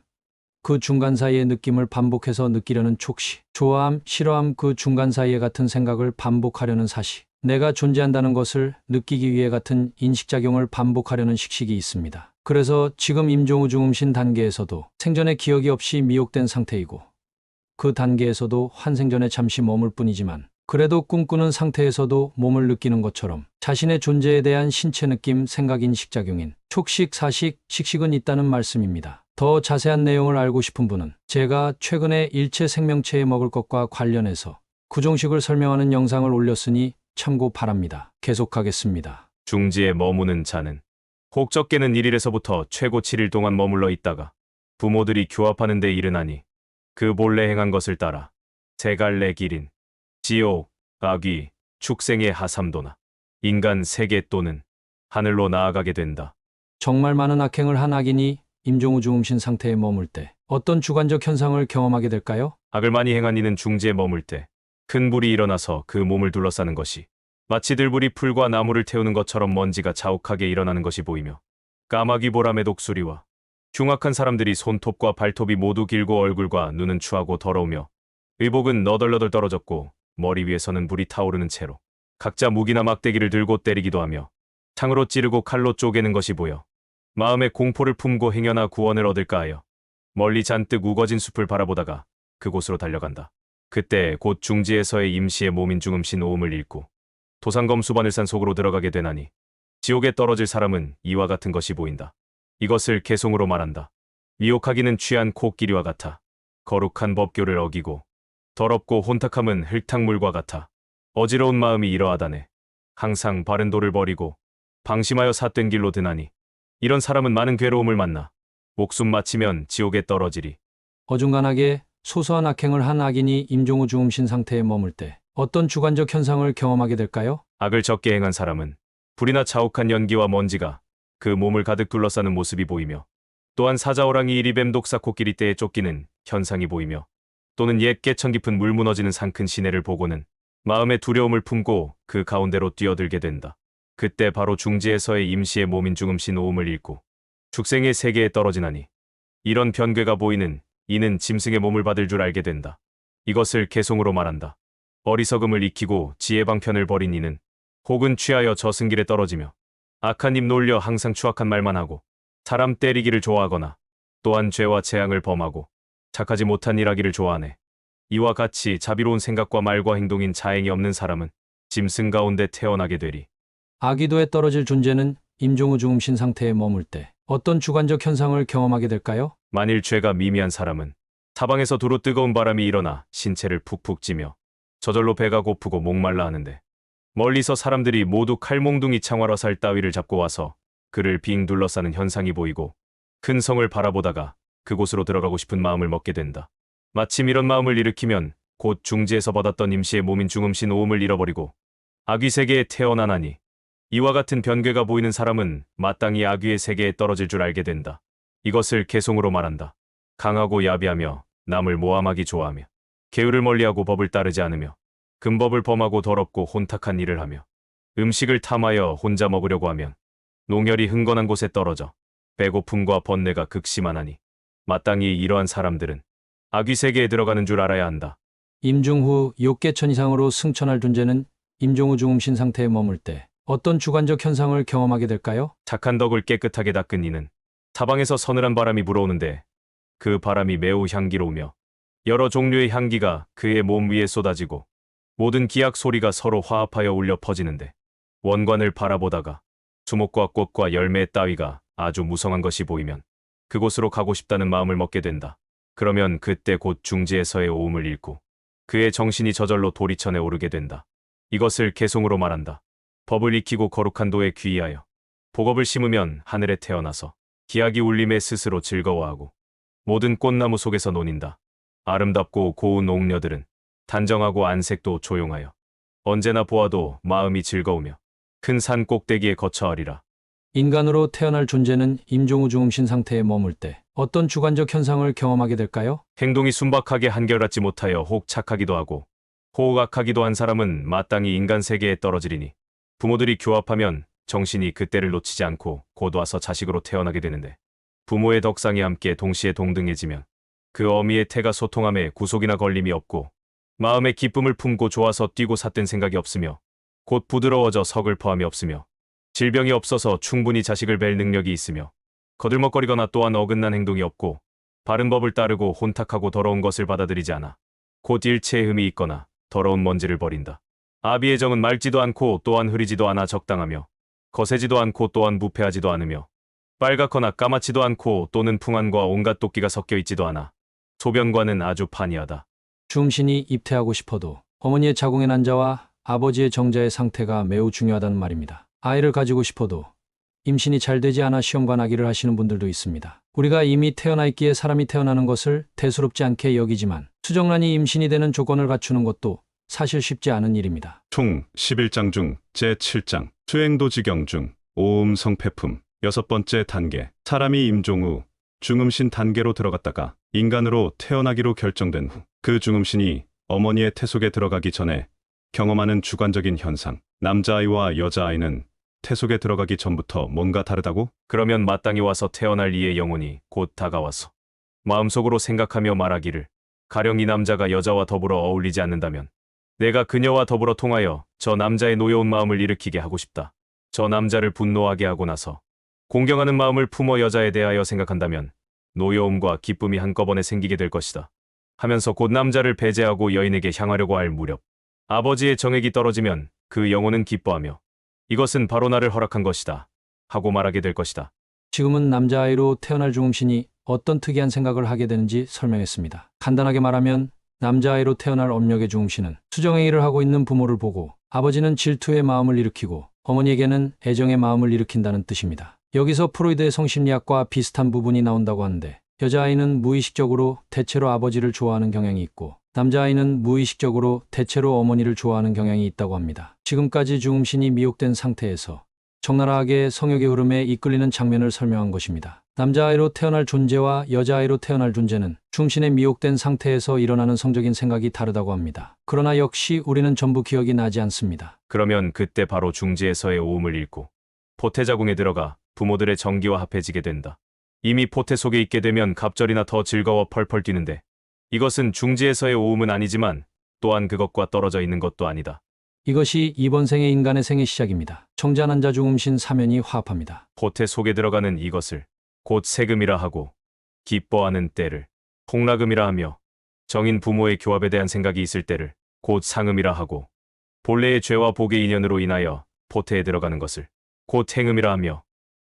그 중간 사이의 느낌을 반복해서 느끼려는 촉시, 좋아함, 싫어함, 그 중간 사이의 같은 생각을 반복하려는 사시, 내가 존재한다는 것을 느끼기 위해 같은 인식작용을 반복하려는 식식이 있습니다. 그래서 지금 임종후 중음신 단계에서도 생전의 기억이 없이 미혹된 상태이고 그 단계에서도 환생전에 잠시 머물 뿐이지만 그래도 꿈꾸는 상태에서도 몸을 느끼는 것처럼 자신의 존재에 대한 신체 느낌, 생각, 인식작용인 촉식, 사식, 식식은 있다는 말씀입니다. 더 자세한 내용을 알고 싶은 분은 제가 최근에 일체 생명체에 먹을 것과 관련해서 구종식을 설명하는 영상을 올렸으니 참고 바랍니다. 계속하겠습니다. 중지에 머무는 자는 혹 적게는 1일에서부터 최고 7일 동안 머물러 있다가 부모들이 교합하는 데 이르나니 그 본래 행한 것을 따라 세갈래 길인 지옥, 악귀, 축생의 하삼도나 인간 세계 또는 하늘로 나아가게 된다. 정말 많은 악행을 한 악인이 임종후 중음신 상태에 머물 때 어떤 주관적 현상을 경험하게 될까요? 악을 많이 행한 이는 중지에 머물 때 큰 불이 일어나서 그 몸을 둘러싸는 것이 마치 들불이 풀과 나무를 태우는 것처럼 먼지가 자욱하게 일어나는 것이 보이며 까마귀 보람의 독수리와 흉악한 사람들이 손톱과 발톱이 모두 길고 얼굴과 눈은 추하고 더러우며 의복은 너덜너덜 떨어졌고 머리 위에서는 불이 타오르는 채로 각자 무기나 막대기를 들고 때리기도 하며 창으로 찌르고 칼로 쪼개는 것이 보여 마음에 공포를 품고 행여나 구원을 얻을까 하여 멀리 잔뜩 우거진 숲을 바라보다가 그곳으로 달려간다. 그때 곧 중지에서의 임시의 몸인 중음신 오음을 잃고 도산검수반을산 속으로 들어가게 되나니 지옥에 떨어질 사람은 이와 같은 것이 보인다. 이것을 개송으로 말한다. 미혹하기는 취한 코끼리와 같아 거룩한 법교를 어기고 더럽고 혼탁함은 흙탕물과 같아 어지러운 마음이 이러하다네. 항상 바른 도를 버리고 방심하여 삿된 길로 드나니 이런 사람은 많은 괴로움을 만나 목숨 마치면 지옥에 떨어지리. 어중간하게 소소한 악행을 한 악인이 임종후 중음신 상태에 머물 때 어떤 주관적 현상을 경험하게 될까요? 악을 적게 행한 사람은 불이나 자욱한 연기와 먼지가 그 몸을 가득 둘러싸는 모습이 보이며 또한 사자호랑이 이리뱀 독사 코끼리 떼에 쫓기는 현상이 보이며 또는 옛 개천 깊은 물 무너지는 산큰 시내를 보고는 마음의 두려움을 품고 그 가운데로 뛰어들게 된다. 그때 바로 중지에서의 임시의 몸인 중음신 오음을 잃고 축생의 세계에 떨어지나니 이런 변괴가 보이는 이는 짐승의 몸을 받을 줄 알게 된다. 이것을 개송으로 말한다. 어리석음을 익히고 지혜방편을 버린 이는 혹은 취하여 저승길에 떨어지며 악한 입 놀려 항상 추악한 말만 하고 사람 때리기를 좋아하거나 또한 죄와 재앙을 범하고 착하지 못한 일하기를 좋아하네. 이와 같이 자비로운 생각과 말과 행동인 자행이 없는 사람은 짐승 가운데 태어나게 되리. 악의도에 떨어질 존재는 임종후 중음신 상태에 머물 때 어떤 주관적 현상을 경험하게 될까요? 만일 죄가 미미한 사람은 사방에서 두루 뜨거운 바람이 일어나 신체를 푹푹 찌며 저절로 배가 고프고 목말라 하는데 멀리서 사람들이 모두 칼몽둥이 창화라살 따위를 잡고 와서 그를 빙 둘러싸는 현상이 보이고 큰 성을 바라보다가 그곳으로 들어가고 싶은 마음을 먹게 된다. 마침 이런 마음을 일으키면 곧 중지에서 받았던 임시의 몸인 중음신 오음을 잃어버리고 악귀 세계에 태어나나니 이와 같은 변괴가 보이는 사람은 마땅히 악귀의 세계에 떨어질 줄 알게 된다. 이것을 개송으로 말한다. 강하고 야비하며 남을 모함하기 좋아하며 계율을 멀리하고 법을 따르지 않으며 금법을 범하고 더럽고 혼탁한 일을 하며 음식을 탐하여 혼자 먹으려고 하면 농열이 흥건한 곳에 떨어져 배고픔과 번뇌가 극심하나니 마땅히 이러한 사람들은 악귀 세계에 들어가는 줄 알아야 한다. 임종후 6개천 이상으로 승천할 존재는 임종후 중음신 상태에 머물 때 어떤 주관적 현상을 경험하게 될까요? 착한 덕을 깨끗하게 닦은 이는 사방에서 서늘한 바람이 불어오는데 그 바람이 매우 향기로우며 여러 종류의 향기가 그의 몸 위에 쏟아지고 모든 기악 소리가 서로 화합하여 울려 퍼지는데 원관을 바라보다가 수목과 꽃과 열매 따위가 아주 무성한 것이 보이면 그곳으로 가고 싶다는 마음을 먹게 된다. 그러면 그때 곧 중지에서의 오음을 잃고 그의 정신이 저절로 도리천에 오르게 된다. 이것을 개송으로 말한다. 법을 익히고 거룩한 도에 귀의하여 복업을 심으면 하늘에 태어나서 기악이 울림에 스스로 즐거워하고 모든 꽃나무 속에서 논인다. 아름답고 고운 옥녀들은 단정하고 안색도 조용하여 언제나 보아도 마음이 즐거우며 큰 산 꼭대기에 거처하리라. 인간으로 태어날 존재는 임종후 중음신 상태에 머물 때 어떤 주관적 현상을 경험하게 될까요? 행동이 순박하게 한결같지 못하여 혹 착하기도 하고 혹 악하기도 한 사람은 마땅히 인간 세계에 떨어지리니 부모들이 교합하면 정신이 그때를 놓치지 않고 곧 와서 자식으로 태어나게 되는데 부모의 덕상이 함께 동시에 동등해지면 그 어미의 태가 소통함에 구속이나 걸림이 없고 마음의 기쁨을 품고 좋아서 뛰고 삿된 생각이 없으며 곧 부드러워져 서글퍼함이 없으며 질병이 없어서 충분히 자식을 뵐 능력이 있으며 거들먹거리거나 또한 어긋난 행동이 없고 바른 법을 따르고 혼탁하고 더러운 것을 받아들이지 않아 곧 일체의 흠이 있거나 더러운 먼지를 버린다. 아비의 정은 맑지도 않고 또한 흐리지도 않아 적당하며 거세지도 않고 또한 부패하지도 않으며 빨갛거나 까맣지도 않고 또는 풍한과 온갖 도끼가 섞여 있지도 않아 소변과는 아주 판이하다. 중음신이 입퇴하고 싶어도 어머니의 자궁의 난자와 아버지의 정자의 상태가 매우 중요하다는 말입니다. 아이를 가지고 싶어도 임신이 잘 되지 않아 시험관 나기를 하시는 분들도 있습니다. 우리가 이미 태어나 있기에 사람이 태어나는 것을 대수롭지 않게 여기지만 수정란이 임신이 되는 조건을 갖추는 것도 사실 쉽지 않은 일입니다. 총 11장 중 제7장 수행도지경 중 오음 성패품 6번째 단계 사람이 임종 후 중음신 단계로 들어갔다가 인간으로 태어나기로 결정된 후 그 중음신이 어머니의 태 속에 들어가기 전에 경험하는 주관적인 현상 남자아이와 여자아이는 태 속에 들어가기 전부터 뭔가 다르다고? 그러면 마땅히 와서 태어날 이의 영혼이 곧 다가와서 마음속으로 생각하며 말하기를 가령 이 남자가 여자와 더불어 어울리지 않는다면 내가 그녀와 더불어 통하여 저 남자의 노여운 마음을 일으키게 하고 싶다. 저 남자를 분노하게 하고 나서 공경하는 마음을 품어 여자에 대하여 생각한다면 노여움과 기쁨이 한꺼번에 생기게 될 것이다. 하면서 곧 남자를 배제하고 여인에게 향하려고 할 무렵 아버지의 정액이 떨어지면 그 영혼은 기뻐하며 이것은 바로 나를 허락한 것이다 하고 말하게 될 것이다. 지금은 남자아이로 태어날 중음신이 어떤 특이한 생각을 하게 되는지 설명했습니다. 간단하게 말하면 남자아이로 태어날 엄력의 중음신은 수정의 일을 하고 있는 부모를 보고 아버지는 질투의 마음을 일으키고 어머니에게는 애정의 마음을 일으킨다는 뜻입니다. 여기서 프로이드의 성심리학과 비슷한 부분이 나온다고 하는데 여자아이는 무의식적으로 대체로 아버지를 좋아하는 경향이 있고 남자아이는 무의식적으로 대체로 어머니를 좋아하는 경향이 있다고 합니다. 지금까지 중음신이 미혹된 상태에서 적나라하게 성욕의 흐름에 이끌리는 장면을 설명한 것입니다. 남자아이로 태어날 존재와 여자아이로 태어날 존재는 중신에 미혹된 상태에서 일어나는 성적인 생각이 다르다고 합니다. 그러나 역시 우리는 전부 기억이 나지 않습니다. 그러면 그때 바로 중지에서의 오음을 잃고 포태자궁에 들어가 부모들의 정기와 합해지게 된다. 이미 포태 속에 있게 되면 갑절이나 더 즐거워 펄펄 뛰는데 이것은 중지에서의 오음은 아니지만 또한 그것과 떨어져 있는 것도 아니다. 이것이 이번 생의 인간의 생의 시작입니다. 청자난자 중음신 사면이 화합합니다. 포태 속에 들어가는 이것을 곧 세금이라 하고 기뻐하는 때를 폭락음이라 하며 정인 부모의 교합에 대한 생각이 있을 때를 곧 상음이라 하고 본래의 죄와 복의 인연으로 인하여 포태에 들어가는 것을 곧 행음이라 하며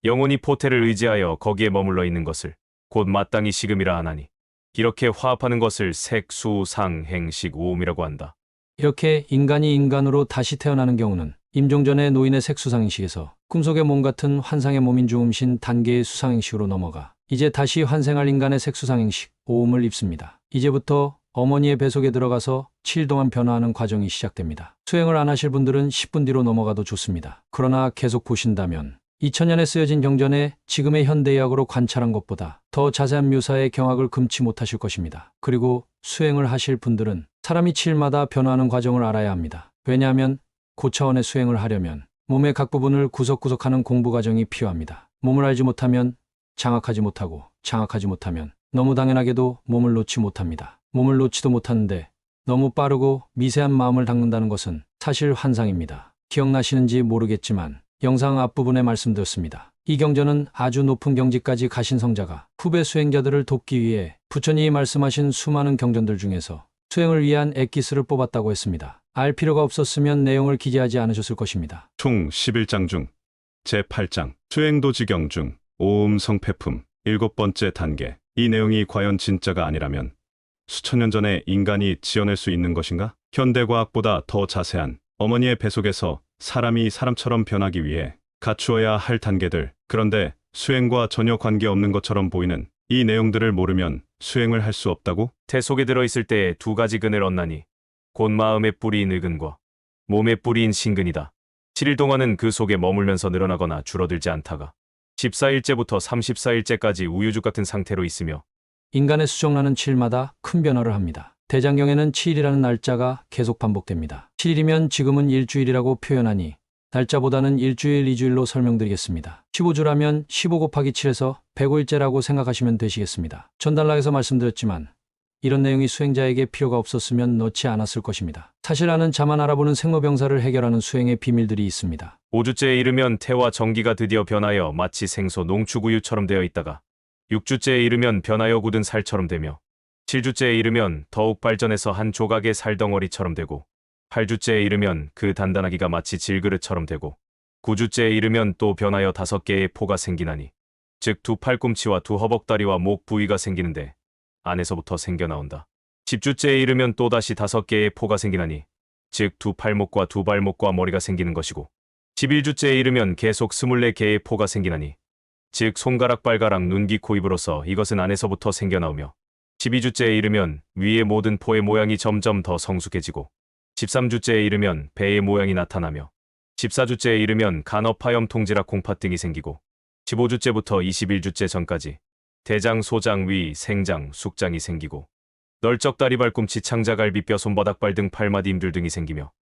영혼이 포태를 의지하여 거기에 머물러 있는 것을 곧 마땅히 식음이라 하나니 이렇게 화합하는 것을 색, 수, 상, 행, 식, 오음이라고 한다. 이렇게 인간이 인간으로 다시 태어나는 경우는 임종전의 노인의 색수상행식에서 꿈속의 몸 같은 환상의 몸인 중음신 단계의 수상행식으로 넘어가 이제 다시 환생할 인간의 색수상행식 오음을 입습니다. 이제부터 어머니의 뱃속에 들어가서 7일 동안 변화하는 과정이 시작됩니다. 수행을 안 하실 분들은 10분 뒤로 넘어가도 좋습니다. 그러나 계속 보신다면 2000년에 쓰여진 경전에 지금의 현대의학으로 관찰한 것보다 더 자세한 묘사의 경악을 금치 못하실 것입니다. 그리고 수행을 하실 분들은 사람이 7일마다 변화하는 과정을 알아야 합니다. 왜냐하면 고차원의 수행을 하려면 몸의 각 부분을 구석구석하는 공부 과정이 필요합니다. 몸을 알지 못하면 장악하지 못하고 장악하지 못하면 너무 당연하게도 몸을 놓지 못합니다. 몸을 놓지도 못하는데 너무 빠르고 미세한 마음을 닦는다는 것은 사실 환상입니다. 기억나시는지 모르겠지만 영상 앞부분에 말씀드렸습니다. 이 경전은 아주 높은 경지까지 가신 성자가 후배 수행자들을 돕기 위해 부처님이 말씀하신 수많은 경전들 중에서 수행을 위한 엑기스를 뽑았다고 했습니다. 알 필요가 없었으면 내용을 기재하지 않으셨을 것입니다. 총 11장 중 제8장 수행도지경 중 오음 성패품 7번째 단계. 이 내용이 과연 진짜가 아니라면 수천 년 전에 인간이 지어낼 수 있는 것인가? 현대과학보다 더 자세한 어머니의 뱃속에서 사람이 사람처럼 변하기 위해 갖추어야 할 단계들. 그런데 수행과 전혀 관계없는 것처럼 보이는 이 내용들을 모르면 수행을 할 수 없다고? 태 속에 들어있을 때에 두 가지 근을 얻나니 곧 마음의 뿌리인 의근과 몸의 뿌리인 신근이다. 7일 동안은 그 속에 머물면서 늘어나거나 줄어들지 않다가 14일째부터 34일째까지 우유죽 같은 상태로 있으며 인간의 수정란은 7일마다 큰 변화를 합니다. 대장경에는 7일이라는 날짜가 계속 반복됩니다. 7일이면 지금은 일주일이라고 표현하니 날짜보다는 일주일, 2주일로 설명드리겠습니다. 15주라면 15 곱하기 7에서 105일째라고 생각하시면 되시겠습니다. 전달락에서 말씀드렸지만 이런 내용이 수행자에게 필요가 없었으면 넣지 않았을 것입니다. 사실 아는 자만 알아보는 생로병사를 해결하는 수행의 비밀들이 있습니다. 5주째에 이르면 태와 전기가 드디어 변하여 마치 생소 농축우유처럼 되어 있다가 6주째에 이르면 변하여 굳은 살처럼 되며 7주째에 이르면 더욱 발전해서 한 조각의 살덩어리처럼 되고 8주째에 이르면 그 단단하기가 마치 질그릇처럼 되고 9주째에 이르면 또 변하여 5개의 포가 생기나니 즉 두 팔꿈치와 두 허벅다리와 목 부위가 생기는데 안에서부터 생겨나온다. 10주째에 이르면 또다시 5개의 포가 생기나니 즉 두 팔목과 두 발목과 머리가 생기는 것이고 11주째에 이르면 계속 24개의 포가 생기나니 즉 손가락, 발가락, 눈, 귀, 코, 입으로서 이것은 안에서부터 생겨나오며 12주째에 이르면 위의 모든 포의 모양이 점점 더 성숙해지고 13주째에 이르면 배의 모양이 나타나며 14주째에 이르면 간업, 파염, 통지락, 콩팥 등이 생기고 15주째부터 21주째 전까지 대장, 소장, 위, 생장, 숙장이 생기고 널쩍 다리, 발꿈치, 창자갈비, 뼈, 손바닥발 등 팔마디, 임들 등이 생기며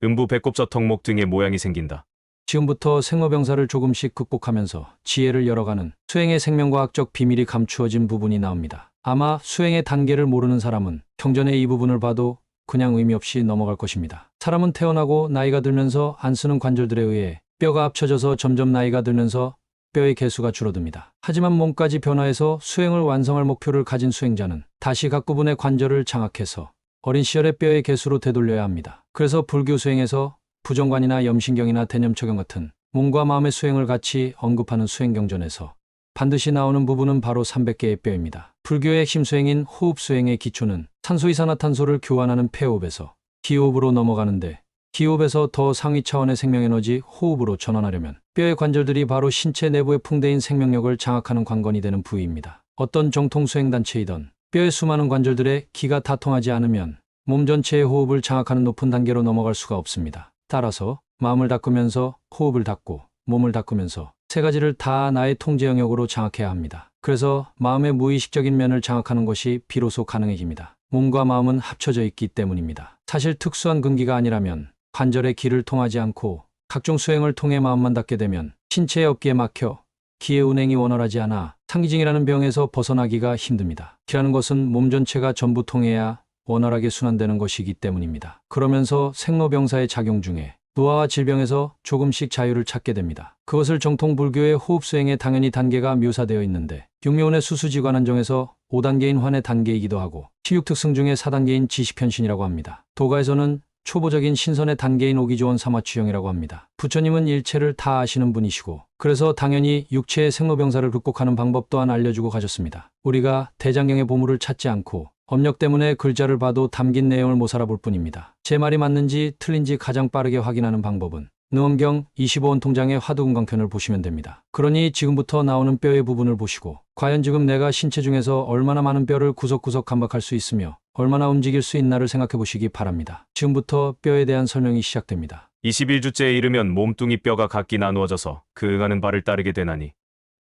음부, 배꼽, 젖턱목 등의 모양이 생긴다. 지금부터 생로병사를 조금씩 극복하면서 지혜를 열어가는 수행의 생명과학적 비밀이 감추어진 부분이 나옵니다. 아마 수행의 단계를 모르는 사람은 경전의 이 부분을 봐도 그냥 의미 없이 넘어갈 것입니다. 사람은 태어나고 나이가 들면서 안 쓰는 관절들에 의해 뼈가 합쳐져서 점점 나이가 들면서 뼈의 개수가 줄어듭니다. 하지만 몸까지 변화해서 수행을 완성할 목표를 가진 수행자는 다시 각 부분의 관절을 장악해서 어린 시절의 뼈의 개수로 되돌려야 합니다. 그래서 불교 수행에서 부정관이나 염신경이나 대념처경 같은 몸과 마음의 수행을 같이 언급하는 수행경전에서 반드시 나오는 부분은 바로 300개의 뼈입니다. 불교의 핵심 수행인 호흡 수행의 기초는 산소이산화탄소를 교환하는 폐호흡에서 기호흡으로 넘어가는데 기호흡에서 더 상위 차원의 생명에너지 호흡으로 전환하려면 뼈의 관절들이 바로 신체 내부의 풍대인 생명력을 장악하는 관건이 되는 부위입니다. 어떤 정통 수행단체이던 뼈의 수많은 관절들의 기가 다 통하지 않으면 몸 전체의 호흡을 장악하는 높은 단계로 넘어갈 수가 없습니다. 따라서 마음을 닦으면서 호흡을 닦고 몸을 닦으면서 세 가지를 다 나의 통제 영역으로 장악해야 합니다. 그래서 마음의 무의식적인 면을 장악하는 것이 비로소 가능해집니다. 몸과 마음은 합쳐져 있기 때문입니다. 사실 특수한 근기가 아니라면 관절의 기를 통하지 않고 각종 수행을 통해 마음만 닦게 되면 신체의 업기에 막혀 기의 운행이 원활하지 않아 상기증이라는 병에서 벗어나기가 힘듭니다. 기라는 것은 몸 전체가 전부 통해야 원활하게 순환되는 것이기 때문입니다. 그러면서 생로병사의 작용 중에 노화와 질병에서 조금씩 자유를 찾게 됩니다. 그것을 정통 불교의 호흡 수행에 당연히 단계가 묘사되어 있는데 육묘원의 수수지관한정에서 5단계인 환의 단계이기도 하고 식육특승 중에 4단계인 지식현신이라고 합니다. 도가에서는 초보적인 신선의 단계인 오기조원 삼화취형이라고 합니다. 부처님은 일체를 다 아시는 분이시고 그래서 당연히 육체의 생로병사를 극복하는 방법 또한 알려주고 가셨습니다. 우리가 대장경의 보물을 찾지 않고 업력 때문에 글자를 봐도 담긴 내용을 못 알아볼 뿐입니다. 제 말이 맞는지 틀린지 가장 빠르게 확인하는 방법은 능엄경 25원 통장의 화두금강편을 보시면 됩니다. 그러니 지금부터 나오는 뼈의 부분을 보시고 과연 지금 내가 신체 중에서 얼마나 많은 뼈를 구석구석 감박할 수 있으며 얼마나 움직일 수 있나를 생각해 보시기 바랍니다. 지금부터 뼈에 대한 설명이 시작됩니다. 21주째에 이르면 몸뚱이 뼈가 각기 나누어져서 그 응하는 바를 따르게 되나니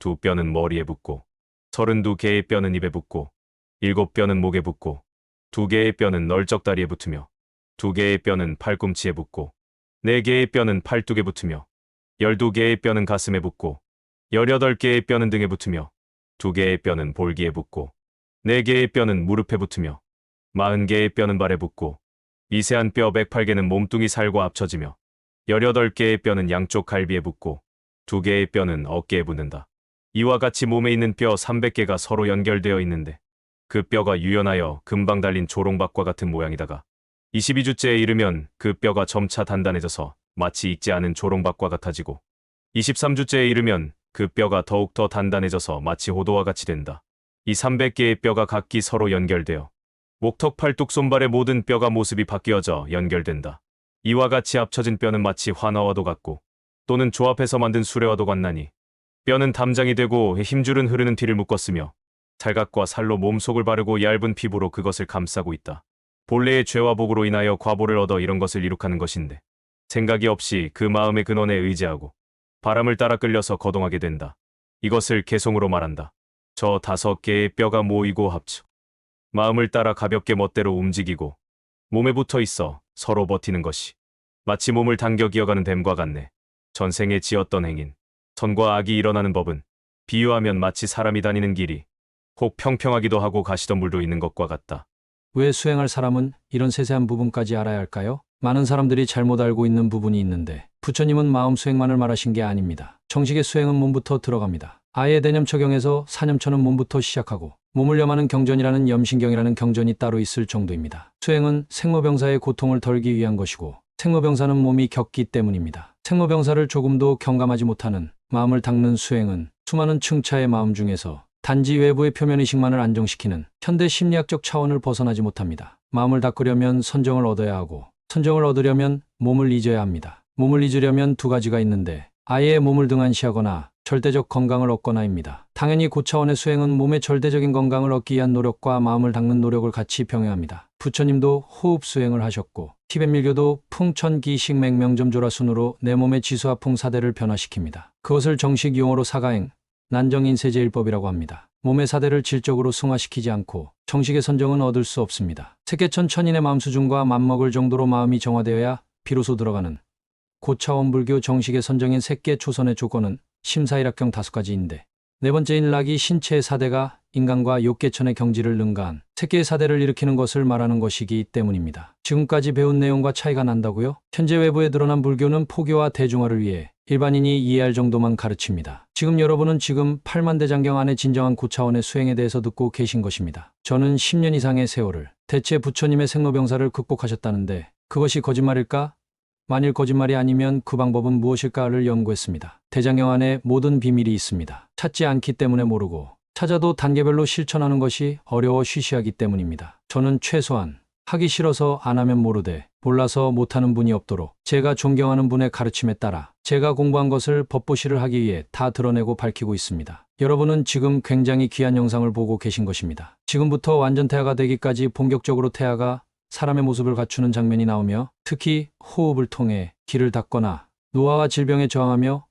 두 뼈는 머리에 붙고 32개의 뼈는 입에 붙고 7뼈는 목에 붙고 2개의 뼈는 널쩍다리에 붙으며 2개의 뼈는 팔꿈치에 붙고 4개의 뼈는 팔뚝에 붙으며 12개의 뼈는 가슴에 붙고 18개의 뼈는 등에 붙으며 2개의 뼈는 볼기에 붙고 4개의 뼈는 무릎에 붙으며 40개의 뼈는 발에 붙고 미세한 뼈 108개는 몸뚱이 살과 합쳐지며 18개의 뼈는 양쪽 갈비에 붙고 2개의 뼈는 어깨에 붙는다. 이와 같이 몸에 있는 뼈 300개가 서로 연결되어 있는데 그 뼈가 유연하여 금방 달린 조롱박과 같은 모양이다가 22주째에 이르면 그 뼈가 점차 단단해져서 마치 익지 않은 조롱박과 같아지고 23주째에 이르면 그 뼈가 더욱 더 단단해져서 마치 호도와 같이 된다. 이 300개의 뼈가 각기 서로 연결되어 목턱, 팔뚝, 손발의 모든 뼈가 모습이 바뀌어져 연결된다. 이와 같이 합쳐진 뼈는 마치 환화와도 같고 또는 조합해서 만든 수레와도 같나니 뼈는 담장이 되고 힘줄은 흐르는 피를 묶었으며 살각과 살로 몸속을 바르고 얇은 피부로 그것을 감싸고 있다. 본래의 죄와 복으로 인하여 과보를 얻어 이런 것을 이룩하는 것인데 생각이 없이 그 마음의 근원에 의지하고 바람을 따라 끌려서 거동하게 된다. 이것을 개송으로 말한다. 저 5개의 뼈가 모이고 합쳐 마음을 따라 가볍게 멋대로 움직이고 몸에 붙어 있어 서로 버티는 것이 마치 몸을 당겨 기어가는 뱀과 같네. 전생에 지었던 행인 선과 악이 일어나는 법은 비유하면 마치 사람이 다니는 길이 혹 평평하기도 하고 가시던 물도 있는 것과 같다. 왜 수행할 사람은 이런 세세한 부분까지 알아야 할까요? 많은 사람들이 잘못 알고 있는 부분이 있는데 부처님은 마음 수행만을 말하신 게 아닙니다. 정식의 수행은 몸부터 들어갑니다. 아예 대념 처경에서 사념처는 몸부터 시작하고 몸을 염하는 경전이라는 염신경이라는 경전이 따로 있을 정도입니다. 수행은 생로병사의 고통을 덜기 위한 것이고 생로병사는 몸이 겪기 때문입니다. 생로병사를 조금도 경감하지 못하는 마음을 닦는 수행은 수많은 층차의 마음 중에서 단지 외부의 표면의식만을 안정시키는 현대 심리학적 차원을 벗어나지 못합니다. 마음을 닦으려면 선정을 얻어야 하고 선정을 얻으려면 몸을 잊어야 합니다. 몸을 잊으려면 두 가지가 있는데 아예 몸을 등한시하거나 절대적 건강을 얻거나입니다. 당연히 고차원의 수행은 몸의 절대적인 건강을 얻기 위한 노력과 마음을 닦는 노력을 같이 병행합니다. 부처님도 호흡 수행을 하셨고 티벳 밀교도 풍천기식 맹명점조라순으로 내 몸의 지수와 풍사대를 변화시킵니다. 그것을 정식 용어로 사가행, 난정인세제일법이라고 합니다. 몸의 사대를 질적으로 승화시키지 않고 정식의 선정은 얻을 수 없습니다. 세계천 천인의 마음 수준과 맞먹을 정도로 마음이 정화되어야 비로소 들어가는 고차원 불교 정식의 선정인 색계 초선의 조건은 심사일학경 5가지인데 네 번째인 락이 신체의 사대가 인간과 욕계천의 경지를 능가한 색계의 사대를 일으키는 것을 말하는 것이기 때문입니다. 지금까지 배운 내용과 차이가 난다고요? 현재 외부에 드러난 불교는 포교와 대중화를 위해 일반인이 이해할 정도만 가르칩니다. 지금 여러분은 지금 8만대장경 안의 진정한 고차원의 수행에 대해서 듣고 계신 것입니다. 저는 10년 이상의 세월을 대체 부처님의 생로병사를 극복하셨다는데 그것이 거짓말일까? 만일 거짓말이 아니면 그 방법은 무엇일까를 연구했습니다. 대장경 안에 모든 비밀이 있습니다. 찾지 않기 때문에 모르고 찾아도 단계별로 실천하는 것이 어려워 쉬쉬하기 때문입니다. 저는 최소한 하기 싫어서 안 하면 모르되 몰라서 못하는 분이 없도록 제가 존경하는 분의 가르침에 따라 제가 공부한 것을 법보시를 하기 위해 다 드러내고 밝히고 있습니다. 여러분은 지금 굉장히 귀한 영상을 보고 계신 것입니다. 지금부터 완전 태아가 되기까지 본격적으로 태아가 사람의 모습을 갖추는 장면이 나오며 특히 호흡을 통해 기를 닦거나 노화와 질병에 저항하며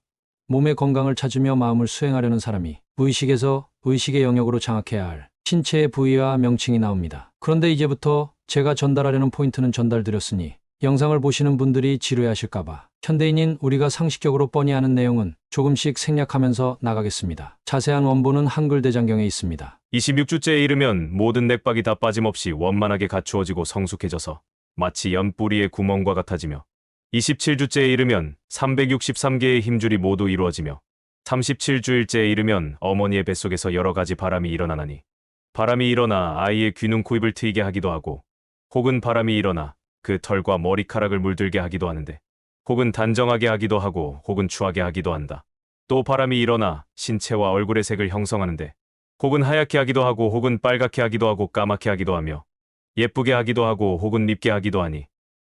몸의 건강을 찾으며 마음을 수행하려는 사람이 무의식에서 의식의 영역으로 장악해야 할 신체의 부위와 명칭이 나옵니다. 그런데 이제부터 제가 전달하려는 포인트는 전달드렸으니 영상을 보시는 분들이 지루해하실까봐 현대인인 우리가 상식적으로 뻔히 아는 내용은 조금씩 생략하면서 나가겠습니다. 자세한 원본은 한글 대장경에 있습니다. 26주째에 이르면 모든 맥박이 다 빠짐없이 원만하게 갖추어지고 성숙해져서 마치 연뿌리의 구멍과 같아지며 27주째에 이르면 363개의 힘줄이 모두 이루어지며 37주일째에 이르면 어머니의 뱃속에서 여러 가지 바람이 일어나나니 바람이 일어나 아이의 귀눈 코입을 트이게 하기도 하고 혹은 바람이 일어나 그 털과 머리카락을 물들게 하기도 하는데 혹은 단정하게 하기도 하고 혹은 추하게 하기도 한다. 또 바람이 일어나 신체와 얼굴의 색을 형성하는데 혹은 하얗게 하기도 하고 혹은 빨갛게 하기도 하고 까맣게 하기도 하며 예쁘게 하기도 하고 혹은 밉게 하기도 하니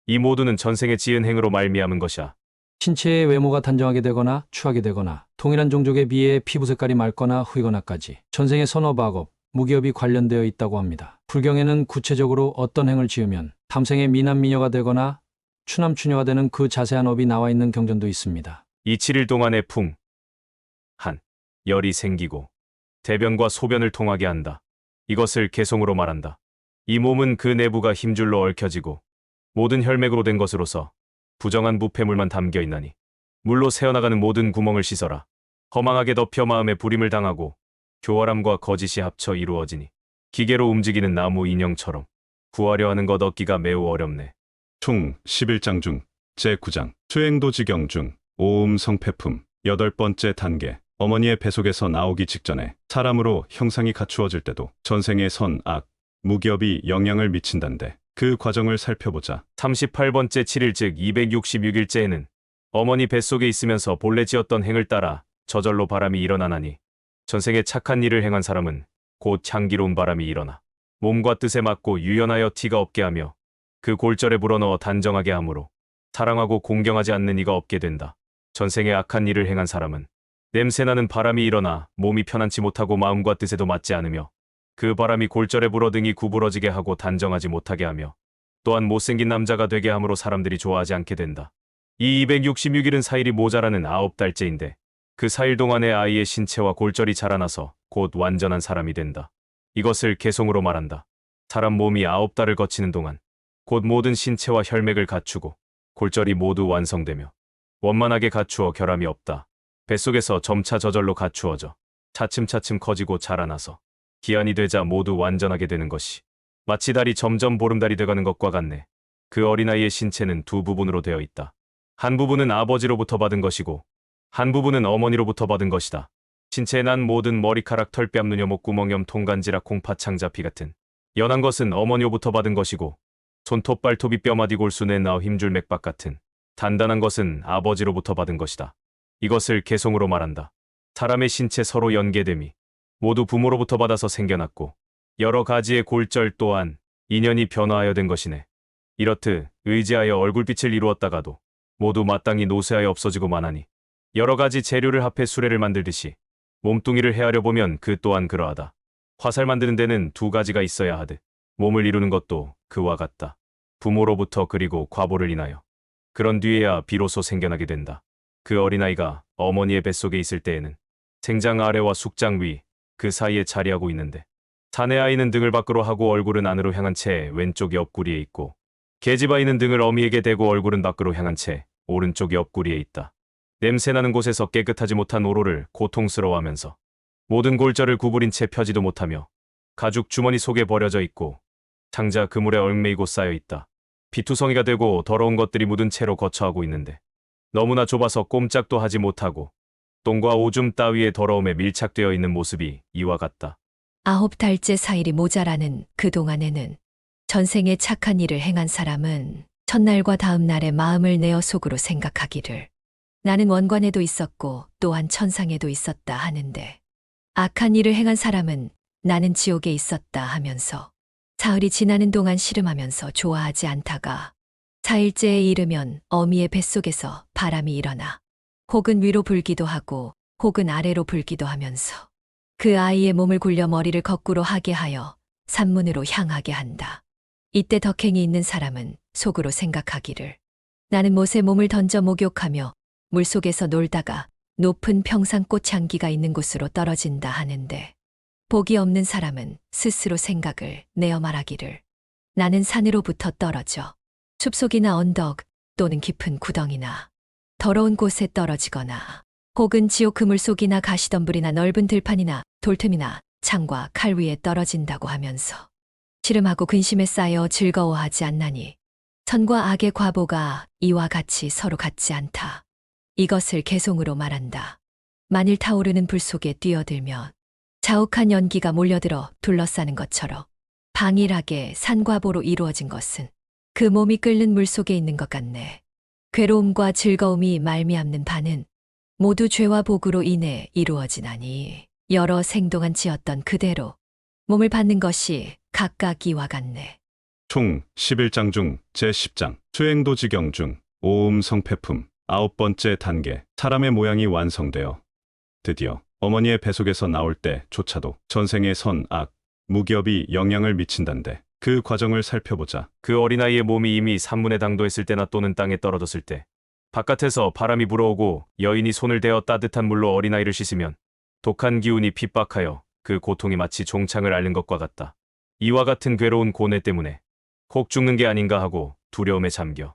이 모두는 전생에 지은 행으로 말미암은 것이야. 신체의 외모가 단정하게 되거나 추하게 되거나 동일한 종족에 비해 피부 색깔이 맑거나 흐리거나까지 전생의 선업악업, 무기업이 관련되어 있다고 합니다. 불경에는 구체적으로 어떤 행을 지으면 탐생의 미남 미녀가 되거나 추남 추녀가 되는 그 자세한 업이 나와 있는 경전도 있습니다. 이 7일 동안에 열이 생기고 대변과 소변을 통하게 한다. 이것을 개송으로 말한다. 이 몸은 그 내부가 힘줄로 얽혀지고 모든 혈맥으로 된 것으로서 부정한 부패물만 담겨 있나니 물로 새어나가는 모든 구멍을 씻어라. 허망하게 덮여 마음에 불임을 당하고 교활함과 거짓이 합쳐 이루어지니 기계로 움직이는 나무 인형처럼 구하려 하는 것 얻기가 매우 어렵네. 총 11장 중 제9장 수행도지경 중 오음 성패품 8번째 단계 어머니의 뱃속에서 나오기 직전에 사람으로 형상이 갖추어질 때도 전생의 선, 악, 무기업이 영향을 미친단데 그 과정을 살펴보자. 38번째 7일 즉 266일째에는 어머니 뱃속에 있으면서 본래 지었던 행을 따라 저절로 바람이 일어나나니 전생에 착한 일을 행한 사람은 곧 향기로운 바람이 일어나 몸과 뜻에 맞고 유연하여 티가 없게 하며 그 골절에 불어넣어 단정하게 하므로 사랑하고 공경하지 않는 이가 없게 된다. 전생에 악한 일을 행한 사람은 냄새나는 바람이 일어나 몸이 편안치 못하고 마음과 뜻에도 맞지 않으며 그 바람이 골절에 불어 등이 구부러지게 하고 단정하지 못하게 하며 또한 못생긴 남자가 되게 함으로 사람들이 좋아하지 않게 된다. 이 266일은 사일이 모자라는 9달째인데 그 4일 동안에 아이의 신체와 골절이 자라나서 곧 완전한 사람이 된다. 이것을 개송으로 말한다. 사람 몸이 9달을 거치는 동안 곧 모든 신체와 혈맥을 갖추고 골절이 모두 완성되며 원만하게 갖추어 결함이 없다. 뱃속에서 점차 저절로 갖추어져 차츰차츰 커지고 자라나서 기한이 되자 모두 완전하게 되는 것이 마치 달이 점점 보름달이 돼가는 것과 같네. 그 어린아이의 신체는 두 부분으로 되어 있다. 한 부분은 아버지로부터 받은 것이고 한 부분은 어머니로부터 받은 것이다. 신체에 난 모든 머리카락, 털뺨, 눈, 목, 구멍, 염, 통간지락, 콩팥, 창자피 같은 연한 것은 어머니로부터 받은 것이고 손톱, 발톱이, 뼈마디, 골수, 내, 나우, 힘줄, 맥박 같은 단단한 것은 아버지로부터 받은 것이다. 이것을 개송으로 말한다. 사람의 신체 서로 연계됨이 모두 부모로부터 받아서 생겨났고 여러 가지의 골절 또한 인연이 변화하여 된 것이네. 이렇듯 의지하여 얼굴빛을 이루었다가도 모두 마땅히 노쇠하여 없어지고 마나니 여러 가지 재료를 합해 수레를 만들듯이 몸뚱이를 헤아려 보면 그 또한 그러하다. 화살 만드는 데는 두 가지가 있어야 하듯 몸을 이루는 것도 그와 같다. 부모로부터 그리고 과보를 인하여 그런 뒤에야 비로소 생겨나게 된다. 그 어린아이가 어머니의 뱃속에 있을 때에는 생장 아래와 숙장 위 그 사이에 자리하고 있는데 사내 아이는 등을 밖으로 하고 얼굴은 안으로 향한 채 왼쪽 옆구리에 있고 계집 아이는 등을 어미에게 대고 얼굴은 밖으로 향한 채 오른쪽 옆구리에 있다. 냄새나는 곳에서 깨끗하지 못한 오로를 고통스러워하면서 모든 골절을 구부린 채 펴지도 못하며 가죽 주머니 속에 버려져 있고 창자 그물에 얽매이고 쌓여 있다. 피투성이가 되고 더러운 것들이 묻은 채로 거처하고 있는데 너무나 좁아서 꼼짝도 하지 못하고 똥과 오줌 따위의 더러움에 밀착되어 있는 모습이 이와 같다. 9달째 사일이 모자라는 그동안에는 전생에 착한 일을 행한 사람은 첫날과 다음 날에 마음을 내어 속으로 생각하기를 나는 원관에도 있었고 또한 천상에도 있었다 하는데 악한 일을 행한 사람은 나는 지옥에 있었다 하면서 사흘이 지나는 동안 씨름하면서 좋아하지 않다가 4일째에 이르면 어미의 뱃속에서 바람이 일어나 혹은 위로 불기도 하고 혹은 아래로 불기도 하면서 그 아이의 몸을 굴려 머리를 거꾸로 하게 하여 산문으로 향하게 한다. 이때 덕행이 있는 사람은 속으로 생각하기를 나는 못에 몸을 던져 목욕하며 물속에서 놀다가 높은 평상 꽃향기가 있는 곳으로 떨어진다 하는데 복이 없는 사람은 스스로 생각을 내어 말하기를 나는 산으로부터 떨어져 숲속이나 언덕 또는 깊은 구덩이나 더러운 곳에 떨어지거나 혹은 지옥 그물 속이나 가시덤불이나 넓은 들판이나 돌틈이나 창과 칼 위에 떨어진다고 하면서 씨름하고 근심에 쌓여 즐거워하지 않나니 선과 악의 과보가 이와 같이 서로 같지 않다. 이것을 개송으로 말한다. 만일 타오르는 불 속에 뛰어들면 자욱한 연기가 몰려들어 둘러싸는 것처럼 방일하게 산과보로 이루어진 것은 그 몸이 끓는 물 속에 있는 것 같네. 괴로움과 즐거움이 말미암는 바는 모두 죄와 복으로 인해 이루어지나니 여러 생동한 지었던 그대로 몸을 받는 것이 각각 이와 같네. 총 11장 중 제10장 수행도지경 중 오음 성패품 9번째 단계 사람의 모양이 완성되어 드디어 어머니의 뱃속에서 나올 때조차도 전생의 선, 악, 무기업이 영향을 미친단데 그 과정을 살펴보자. 그 어린아이의 몸이 이미 산문에 당도했을 때나 또는 땅에 떨어졌을 때 바깥에서 바람이 불어오고 여인이 손을 대어 따뜻한 물로 어린아이를 씻으면 독한 기운이 핍박하여 그 고통이 마치 종창을 앓는 것과 같다. 이와 같은 괴로운 고뇌 때문에 혹 죽는 게 아닌가 하고 두려움에 잠겨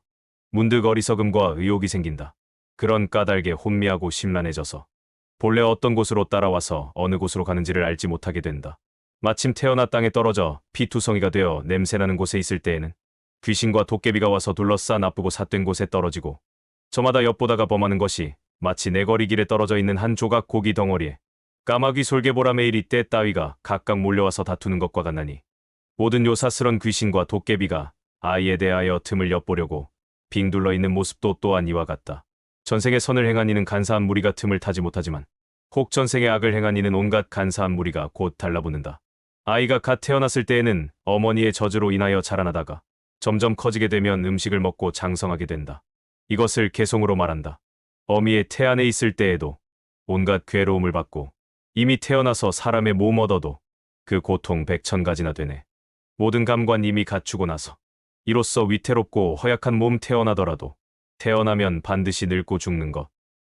문득 어리석음과 의욕이 생긴다. 그런 까닭에 혼미하고 심란해져서 본래 어떤 곳으로 따라와서 어느 곳으로 가는지를 알지 못하게 된다. 마침 태어나 땅에 떨어져 피투성이가 되어 냄새나는 곳에 있을 때에는 귀신과 도깨비가 와서 둘러싸 나쁘고 삿된 곳에 떨어지고 저마다 엿보다가 범하는 것이 마치 내거리 길에 떨어져 있는 한 조각 고기 덩어리에 까마귀 솔개보라매일이 떼 따위가 각각 몰려와서 다투는 것과 같나니 모든 요사스런 귀신과 도깨비가 아이에 대하여 틈을 엿보려고 빙 둘러 있는 모습도 또한 이와 같다. 전생에 선을 행한 이는 간사한 무리가 틈을 타지 못하지만 혹 전생에 악을 행한 이는 온갖 간사한 무리가 곧 달라붙는다. 아이가 갓 태어났을 때에는 어머니의 저주로 인하여 자라나다가 점점 커지게 되면 음식을 먹고 장성하게 된다. 이것을 개송으로 말한다. 어미의 태 안에 있을 때에도 온갖 괴로움을 받고 이미 태어나서 사람의 몸 얻어도 그 고통 100,000가지나 되네. 모든 감관 이미 갖추고 나서 이로써 위태롭고 허약한 몸 태어나더라도 태어나면 반드시 늙고 죽는 것.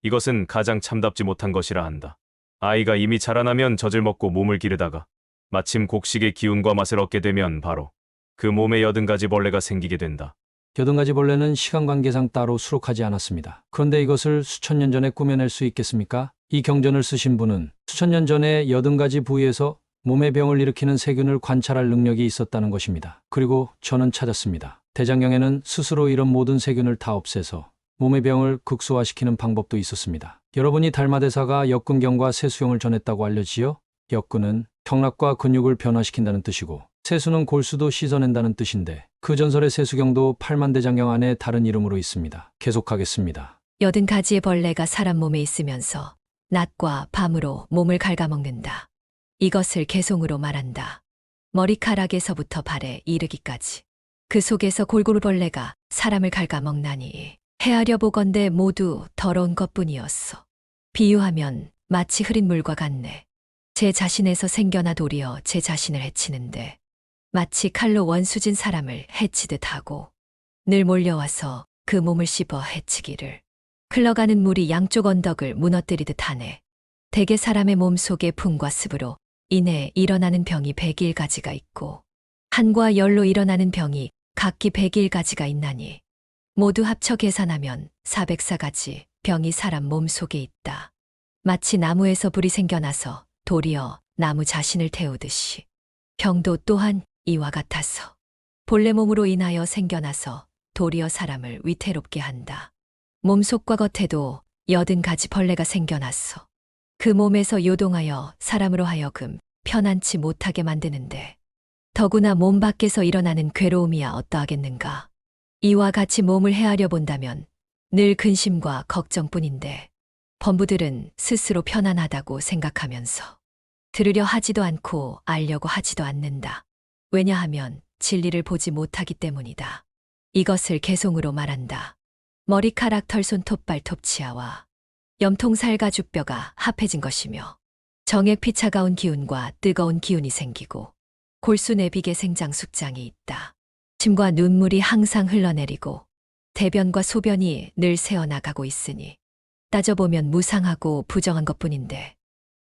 이것은 가장 참답지 못한 것이라 한다. 아이가 이미 자라나면 젖을 먹고 몸을 기르다가 마침 곡식의 기운과 맛을 얻게 되면 바로 그 몸에 80가지 벌레가 생기게 된다. 80가지 벌레는 시간 관계상 따로 수록하지 않았습니다. 그런데 이것을 수천 년 전에 꾸며낼 수 있겠습니까? 이 경전을 쓰신 분은 수천 년 전에 80가지 부위에서 몸의 병을 일으키는 세균을 관찰할 능력이 있었다는 것입니다. 그리고 저는 찾았습니다. 대장경에는 스스로 이런 모든 세균을 다 없애서 몸의 병을 극소화시키는 방법도 있었습니다. 여러분이 달마대사가 역근경과 세수용을 전했다고 알려지요? 역근은 경락과 근육을 변화시킨다는 뜻이고 세수는 골수도 씻어낸다는 뜻인데 그 전설의 세수경도 팔만대장경 안에 다른 이름으로 있습니다. 계속하겠습니다. 80가지의 벌레가 사람 몸에 있으면서 낮과 밤으로 몸을 갉아먹는다. 이것을 개송으로 말한다. 머리카락에서부터 발에 이르기까지. 그 속에서 골고루벌레가 사람을 갉아먹나니 헤아려 보건대 모두 더러운 것뿐이었어. 비유하면 마치 흐린 물과 같네. 제 자신에서 생겨나 도리어 제 자신을 해치는데 마치 칼로 원수진 사람을 해치듯 하고 늘 몰려와서 그 몸을 씹어 해치기를. 흘러가는 물이 양쪽 언덕을 무너뜨리듯 하네. 대개 사람의 몸 속에 풍과 습으로 인해 일어나는 병이 101가지가 있고 한과 열로 일어나는 병이 각기 101가지가 있나니 모두 합쳐 계산하면 404가지 병이 사람 몸 속에 있다. 마치 나무에서 불이 생겨나서 도리어 나무 자신을 태우듯이 병도 또한 이와 같아서 본래 몸으로 인하여 생겨나서 도리어 사람을 위태롭게 한다. 몸속과 겉에도 80가지 벌레가 생겨났어. 그 몸에서 요동하여 사람으로 하여금 편안치 못하게 만드는데 더구나 몸 밖에서 일어나는 괴로움이야 어떠하겠는가. 이와 같이 몸을 헤아려 본다면 늘 근심과 걱정뿐인데 범부들은 스스로 편안하다고 생각하면서 들으려 하지도 않고 알려고 하지도 않는다. 왜냐하면 진리를 보지 못하기 때문이다. 이것을 개송으로 말한다. 머리카락, 털손, 톱발, 톱치아와 염통, 가죽뼈가 합해진 것이며 정액, 피, 차가운 기운과 뜨거운 기운이 생기고 골수, 내비계, 생장, 숙장이 있다. 침과 눈물이 항상 흘러내리고 대변과 소변이 늘 새어나가고 있으니 따져보면 무상하고 부정한 것뿐인데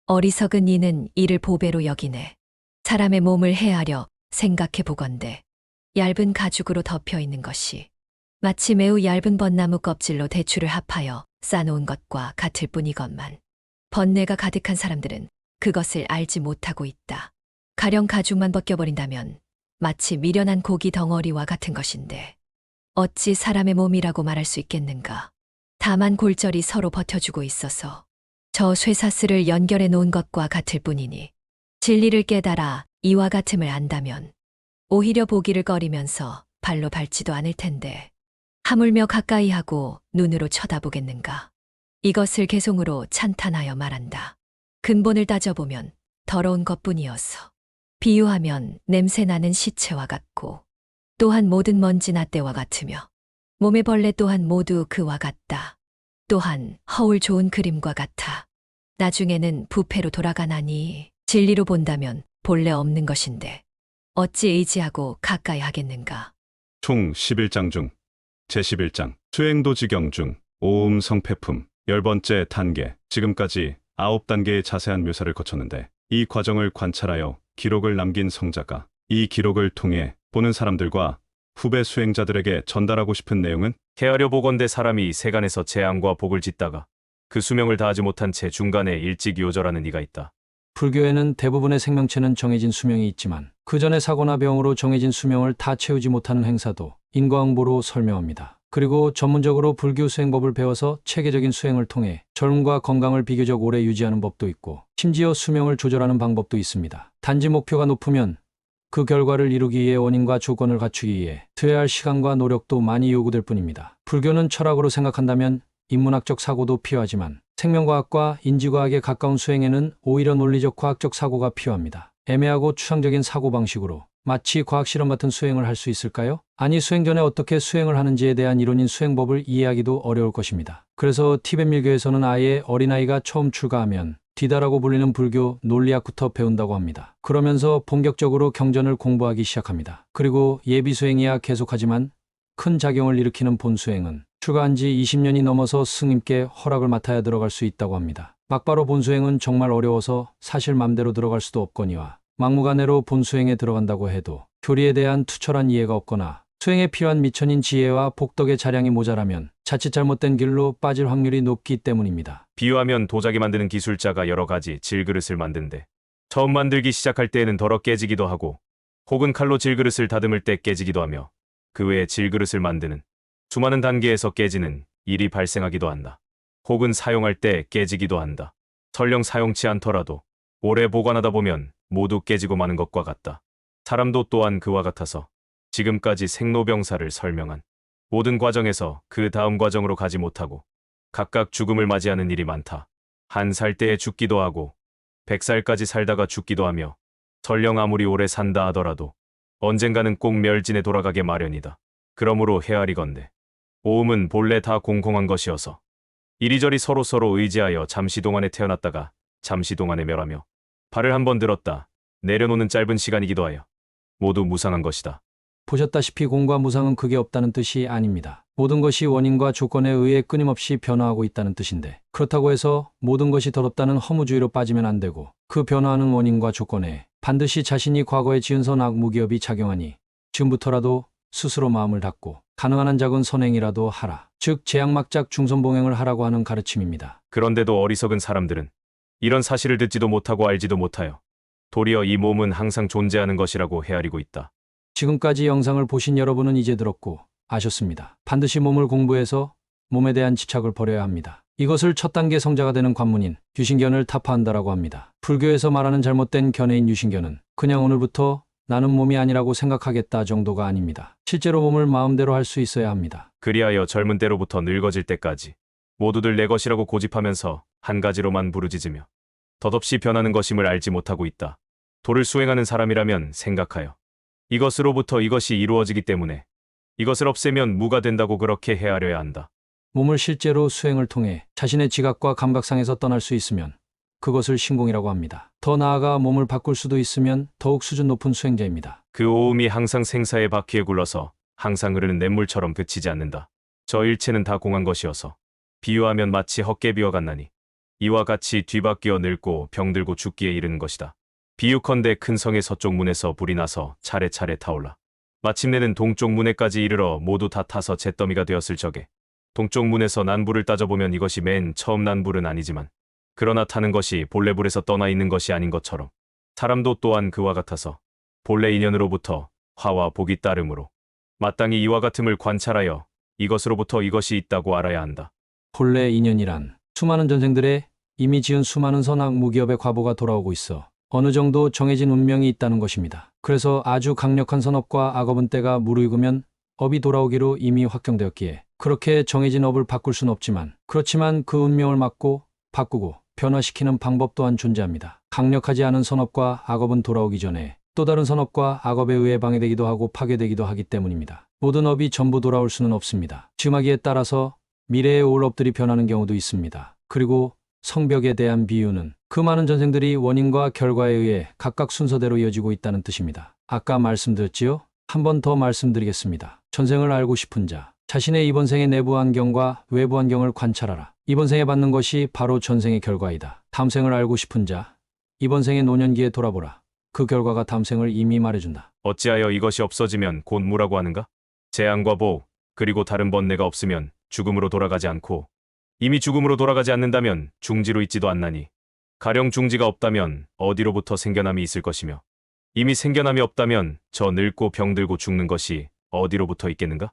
어리석은 이는 이를 보배로 여기네. 사람의 몸을 헤아려 생각해 보건대 얇은 가죽으로 덮여 있는 것이 마치 매우 얇은 벚나무 껍질로 대추를 합하여 싸놓은 것과 같을 뿐이건만 번뇌가 가득한 사람들은 그것을 알지 못하고 있다. 가령 가죽만 벗겨버린다면 마치 미련한 고기 덩어리와 같은 것인데 어찌 사람의 몸이라고 말할 수 있겠는가. 다만 골절이 서로 버텨주고 있어서 저 쇠사슬을 연결해 놓은 것과 같을 뿐이니 진리를 깨달아 이와 같음을 안다면 오히려 보기를 꺼리면서 발로 밟지도 않을 텐데 하물며 가까이 하고 눈으로 쳐다보겠는가. 이것을 개송으로 찬탄하여 말한다. 근본을 따져보면 더러운 것뿐이어서. 비유하면 냄새나는 시체와 같고 또한 모든 먼지나 때와 같으며 몸의 벌레 또한 모두 그와 같다. 또한 허울 좋은 그림과 같아. 나중에는 부패로 돌아가나니 진리로 본다면 본래 없는 것인데 어찌 의지하고 가까이 하겠는가. 총 11장 중 제11장 수행도지경 중 오음 성패품 10번째 단계. 지금까지 9단계의 자세한 묘사를 거쳤는데 이 과정을 관찰하여 기록을 남긴 성자가 이 기록을 통해 보는 사람들과 후배 수행자들에게 전달하고 싶은 내용은 헤아려 보건대 사람이 세간에서 재앙과 복을 짓다가 그 수명을 다하지 못한 채 중간에 일찍 요절하는 이가 있다. 불교에는 대부분의 생명체는 정해진 수명이 있지만 그 전에 사고나 병으로 정해진 수명을 다 채우지 못하는 행사도 인과응보로 설명합니다. 그리고 전문적으로 불교 수행법을 배워서 체계적인 수행을 통해 젊음과 건강을 비교적 오래 유지하는 법도 있고 심지어 수명을 조절하는 방법도 있습니다. 단지 목표가 높으면 그 결과를 이루기 위해 원인과 조건을 갖추기 위해 들여야 할 시간과 노력도 많이 요구될 뿐입니다. 불교는 철학으로 생각한다면 인문학적 사고도 필요하지만 생명과학과 인지과학에 가까운 수행에는 오히려 논리적 과학적 사고가 필요합니다. 애매하고 추상적인 사고방식으로 마치 과학실험 같은 수행을 할 수 있을까요? 아니, 수행 전에 어떻게 수행을 하는지에 대한 이론인 수행법을 이해하기도 어려울 것입니다. 그래서 티베트 밀교에서는 아예 어린아이가 처음 출가하면 디다라고 불리는 불교 논리학부터 배운다고 합니다. 그러면서 본격적으로 경전을 공부하기 시작합니다. 그리고 예비 수행이야 계속하지만 큰 작용을 일으키는 본 수행은 출가한 지 20년이 넘어서 스님께 허락을 맡아야 들어갈 수 있다고 합니다. 막바로 본 수행은 정말 어려워서 사실 맘대로 들어갈 수도 없거니와 막무가내로 본 수행에 들어간다고 해도 교리에 대한 투철한 이해가 없거나 수행에 필요한 미천인 지혜와 복덕의 자량이 모자라면 자칫 잘못된 길로 빠질 확률이 높기 때문입니다. 비유하면 도자기 만드는 기술자가 여러 가지 질그릇을 만든데 처음 만들기 시작할 때에는 덜어 깨지기도 하고 혹은 칼로 질그릇을 다듬을 때 깨지기도 하며 그 외에 질그릇을 만드는 수많은 단계에서 깨지는 일이 발생하기도 한다. 혹은 사용할 때 깨지기도 한다. 설령 사용치 않더라도 오래 보관하다 보면 모두 깨지고 마는 것과 같다. 사람도 또한 그와 같아서 지금까지 생로병사를 설명한 모든 과정에서 그 다음 과정으로 가지 못하고 각각 죽음을 맞이하는 일이 많다. 1살 때에 죽기도 하고 100살까지 살다가 죽기도 하며 설령 아무리 오래 산다 하더라도 언젠가는 꼭 멸진에 돌아가게 마련이다. 그러므로 헤아리건대 오음은 본래 다 공공한 것이어서 이리저리 서로서로 의지하여 잠시 동안에 태어났다가 잠시 동안에 멸하며 발을 한번 들었다 내려놓는 짧은 시간이기도 하여 모두 무상한 것이다. 보셨다시피 공과 무상은 극에 없다는 뜻이 아닙니다. 모든 것이 원인과 조건에 의해 끊임없이 변화하고 있다는 뜻인데 그렇다고 해서 모든 것이 더럽다는 허무주의로 빠지면 안 되고 그 변화하는 원인과 조건에 반드시 자신이 과거에 지은 선악 무기업이 작용하니 지금부터라도 스스로 마음을 닫고 가능한 한 작은 선행이라도 하라. 즉 제약막작 중선봉행을 하라고 하는 가르침입니다. 그런데도 어리석은 사람들은 이런 사실을 듣지도 못하고 알지도 못하여 도리어 이 몸은 항상 존재하는 것이라고 헤아리고 있다. 지금까지 영상을 보신 여러분은 이제 들었고 아셨습니다. 반드시 몸을 공부해서 몸에 대한 집착을 버려야 합니다. 이것을 첫 단계 성자가 되는 관문인 유신견을 타파한다라고 합니다. 불교에서 말하는 잘못된 견해인 유신견은 그냥 오늘부터 나는 몸이 아니라고 생각하겠다 정도가 아닙니다. 실제로 몸을 마음대로 할 수 있어야 합니다. 그리하여 젊은 때로부터 늙어질 때까지 모두들 내 것이라고 고집하면서 한 가지로만 부르짖으며 덧없이 변하는 것임을 알지 못하고 있다. 도를 수행하는 사람이라면 생각하여 이것으로부터 이것이 이루어지기 때문에 이것을 없애면 무가 된다고 그렇게 헤아려야 한다. 몸을 실제로 수행을 통해 자신의 지각과 감각상에서 떠날 수 있으면 그것을 신공이라고 합니다. 더 나아가 몸을 바꿀 수도 있으면 더욱 수준 높은 수행자입니다. 그 오음이 항상 생사의 바퀴에 굴러서 항상 흐르는 냇물처럼 그치지 않는다. 저 일체는 다 공한 것이어서 비유하면 마치 헛개 비어갔나니 이와 같이 뒤바뀌어 늙고 병들고 죽기에 이르는 것이다. 비유컨대 큰 성의 서쪽 문에서 불이 나서 차례차례 타올라 마침내는 동쪽 문에까지 이르러 모두 다 타서 잿더미가 되었을 적에 동쪽 문에서 난 불을 따져보면 이것이 맨 처음 난 불은 아니지만 그러나 타는 것이 본래 불에서 떠나 있는 것이 아닌 것처럼 사람도 또한 그와 같아서 본래 인연으로부터 화와 복이 따르므로 마땅히 이와 같음을 관찰하여 이것으로부터 이것이 있다고 알아야 한다. 본래 인연이란 수많은 전생들의 이미 지은 수많은 선악 무기업의 과보가 돌아오고 있어 어느 정도 정해진 운명이 있다는 것입니다. 그래서 아주 강력한 선업과 악업은 때가 무르익으면 업이 돌아오기로 이미 확정되었기에 그렇게 정해진 업을 바꿀 수는 없지만 그렇지만 그 운명을 막고 바꾸고 변화시키는 방법 또한 존재합니다. 강력하지 않은 선업과 악업은 돌아오기 전에 또 다른 선업과 악업에 의해 방해되기도 하고 파괴되기도 하기 때문입니다. 모든 업이 전부 돌아올 수는 없습니다. 쥐마기에 따라서 미래에 올 업들이 변하는 경우도 있습니다. 그리고 성벽에 대한 비유는 그 많은 전생들이 원인과 결과에 의해 각각 순서대로 이어지고 있다는 뜻입니다. 아까 말씀드렸지요? 한 번 더 말씀드리겠습니다. 전생을 알고 싶은 자, 자신의 이번 생의 내부 환경과 외부 환경을 관찰하라. 이번 생에 받는 것이 바로 전생의 결과이다. 다음 생을 알고 싶은 자, 이번 생의 노년기에 돌아보라. 그 결과가 다음 생을 이미 말해준다. 어찌하여 이것이 없어지면 곧 무라고 하는가? 재앙과 보, 그리고 다른 번뇌가 없으면 죽음으로 돌아가지 않고, 이미 죽음으로 돌아가지 않는다면 중지로 있지도 않나니, 가령 중지가 없다면 어디로부터 생겨남이 있을 것이며, 이미 생겨남이 없다면 저 늙고 병들고 죽는 것이 어디로부터 있겠는가?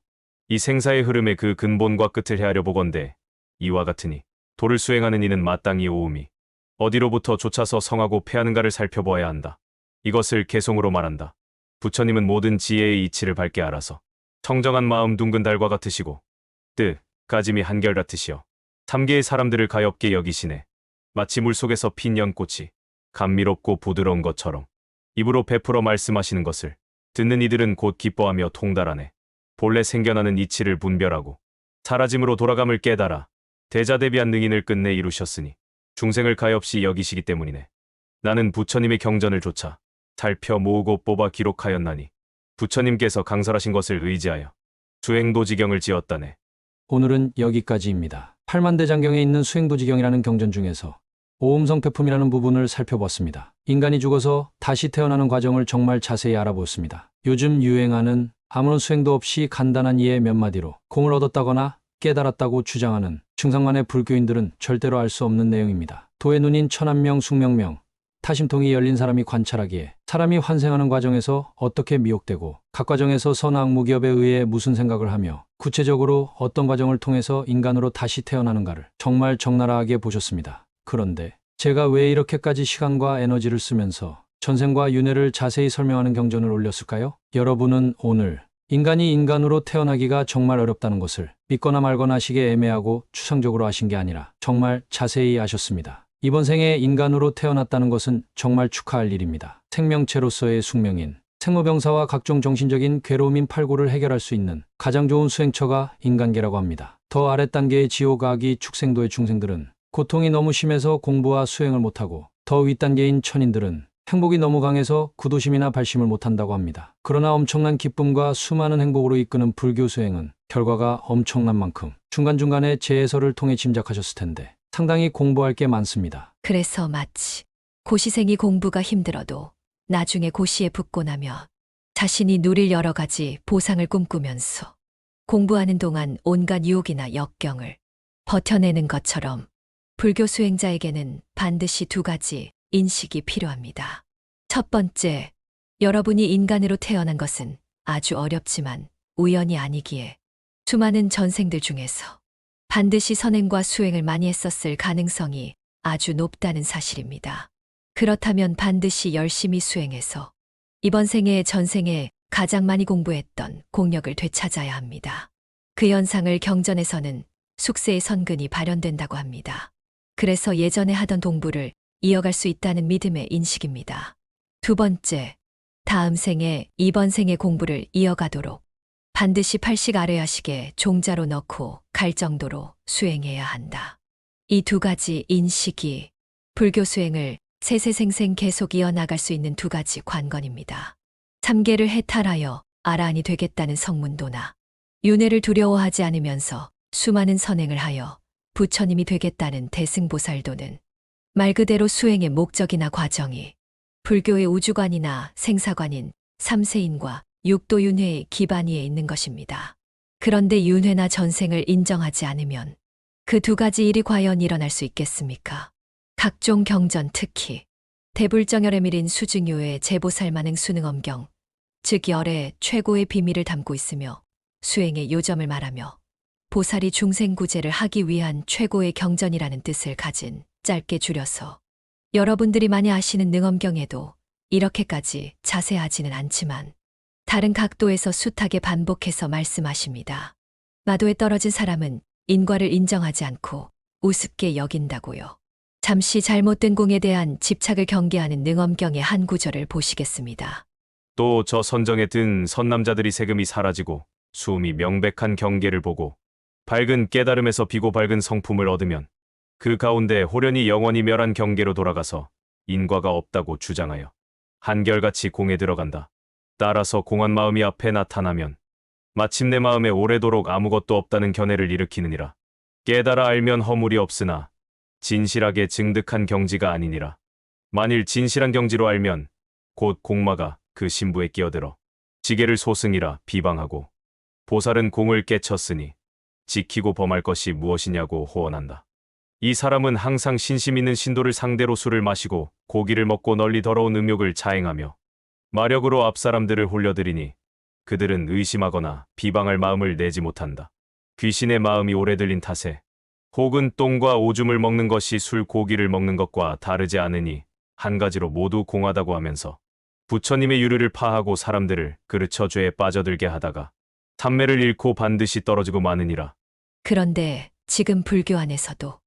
이 생사의 흐름의 그 근본과 끝을 헤아려 보건대 이와 같으니 도를 수행하는 이는 마땅히 오음이 어디로부터 쫓아서 성하고 패하는가를 살펴보아야 한다. 이것을 개송으로 말한다. 부처님은 모든 지혜의 이치를 밝게 알아서 청정한 마음 둥근 달과 같으시고 뜻, 가짐이 한결같으시어 3개의 사람들을 가엾게 여기시네. 마치 물속에서 핀 연꽃이 감미롭고 부드러운 것처럼 입으로 베풀어 말씀하시는 것을 듣는 이들은 곧 기뻐하며 통달하네. 본래 생겨나는 이치를 분별하고 사라짐으로 돌아감을 깨달아 대자대비한 능인을 끝내 이루셨으니 중생을 가엾이 여기시기 때문이네. 나는 부처님의 경전을 조차 살펴 모으고 뽑아 기록하였나니 부처님께서 강설하신 것을 의지하여 수행도지경을 지었다네. 오늘은 여기까지입니다. 팔만대장경에 있는 수행도지경이라는 경전 중에서 오음성패품이라는 부분을 살펴봤습니다. 인간이 죽어서 다시 태어나는 과정을 정말 자세히 알아보았습니다. 요즘 유행하는 아무런 수행도 없이 간단한 이해 몇 마디로 공을 얻었다거나 깨달았다고 주장하는 중상만의 불교인들은 절대로 알 수 없는 내용입니다. 도의 눈인 천안명 숙명명 타심통이 열린 사람이 관찰하기에 사람이 환생하는 과정에서 어떻게 미혹되고 각 과정에서 선악무기업에 의해 무슨 생각을 하며 구체적으로 어떤 과정을 통해서 인간으로 다시 태어나는가를 정말 적나라하게 보셨습니다. 그런데 제가 왜 이렇게까지 시간과 에너지를 쓰면서 전생과 윤회를 자세히 설명하는 경전을 올렸을까요? 여러분은 오늘 인간이 인간으로 태어나기가 정말 어렵다는 것을 믿거나 말거나 하시기에 애매하고 추상적으로 아신 게 아니라 정말 자세히 아셨습니다. 이번 생에 인간으로 태어났다는 것은 정말 축하할 일입니다. 생명체로서의 숙명인 생로병사와 각종 정신적인 괴로움인 팔구를 해결할 수 있는 가장 좋은 수행처가 인간계라고 합니다. 더 아랫단계의 지옥, 악이, 축생도의 중생들은 고통이 너무 심해서 공부와 수행을 못하고 더 윗단계인 천인들은 행복이 너무 강해서 구도심이나 발심을 못한다고 합니다. 그러나 엄청난 기쁨과 수많은 행복으로 이끄는 불교 수행은 결과가 엄청난 만큼 중간중간에 제 해설을 통해 짐작하셨을 텐데 상당히 공부할 게 많습니다. 그래서 마치 고시생이 공부가 힘들어도 나중에 고시에 붙고 나면 자신이 누릴 여러 가지 보상을 꿈꾸면서 공부하는 동안 온갖 유혹이나 역경을 버텨내는 것처럼 불교 수행자에게는 반드시 두 가지 인식이 필요합니다. 첫 번째, 여러분이 인간으로 태어난 것은 아주 어렵지만 우연이 아니기에 수많은 전생들 중에서 반드시 선행과 수행을 많이 했었을 가능성이 아주 높다는 사실입니다. 그렇다면 반드시 열심히 수행해서 이번 생에 전생에 가장 많이 공부했던 공력을 되찾아야 합니다. 그 현상을 경전에서는 숙세의 선근이 발현된다고 합니다. 그래서 예전에 하던 동부를 이어갈 수 있다는 믿음의 인식입니다. 두 번째, 다음 생에 이번 생의 공부를 이어가도록 반드시 팔식 아뢰야식에 종자로 넣고 갈 정도로 수행해야 한다. 이 두 가지 인식이 불교 수행을 세세생생 계속 이어나갈 수 있는 두 가지 관건입니다. 3계를 해탈하여 아라한이 되겠다는 성문도나 윤회를 두려워하지 않으면서 수많은 선행을 하여 부처님이 되겠다는 대승보살도는 말 그대로 수행의 목적이나 과정이 불교의 우주관이나 생사관인 삼세인과 육도윤회의 기반 위에 있는 것입니다. 그런데 윤회나 전생을 인정하지 않으면 그 두 가지 일이 과연 일어날 수 있겠습니까? 각종 경전, 특히 대불정열의 밀인 수증요의 제보살만행 수능엄경, 즉 열의 최고의 비밀을 담고 있으며 수행의 요점을 말하며 보살이 중생구제를 하기 위한 최고의 경전이라는 뜻을 가진 짧게 줄여서 여러분들이 많이 아시는 능엄경에도 이렇게까지 자세하지는 않지만 다른 각도에서 숱하게 반복해서 말씀하십니다. 마도에 떨어진 사람은 인과를 인정하지 않고 우습게 여긴다고요. 잠시 잘못된 공에 대한 집착을 경계하는 능엄경의 한 구절을 보시겠습니다. 또 저 선정에 든 선남자들이 세금이 사라지고 수음이 명백한 경계를 보고 밝은 깨달음에서 비고 밝은 성품을 얻으면 그 가운데 호련히 영원히 멸한 경계로 돌아가서 인과가 없다고 주장하여 한결같이 공에 들어간다. 따라서 공한 마음이 앞에 나타나면 마침내 마음에 오래도록 아무것도 없다는 견해를 일으키느니라. 깨달아 알면 허물이 없으나 진실하게 증득한 경지가 아니니라. 만일 진실한 경지로 알면 곧 공마가 그 신부에 끼어들어 지게를 소승이라 비방하고 보살은 공을 깨쳤으니 지키고 범할 것이 무엇이냐고 호언한다. 이 사람은 항상 신심 있는 신도를 상대로 술을 마시고 고기를 먹고 널리 더러운 음욕을 자행하며 마력으로 앞사람들을 홀려들이니 그들은 의심하거나 비방할 마음을 내지 못한다. 귀신의 마음이 오래 들린 탓에 혹은 똥과 오줌을 먹는 것이 술 고기를 먹는 것과 다르지 않으니 한 가지로 모두 공하다고 하면서 부처님의 유르를 파하고 사람들을 그르쳐 죄에 빠져들게 하다가 탐매를 잃고 반드시 떨어지고 마느니라. 그런데 지금 불교 안에서도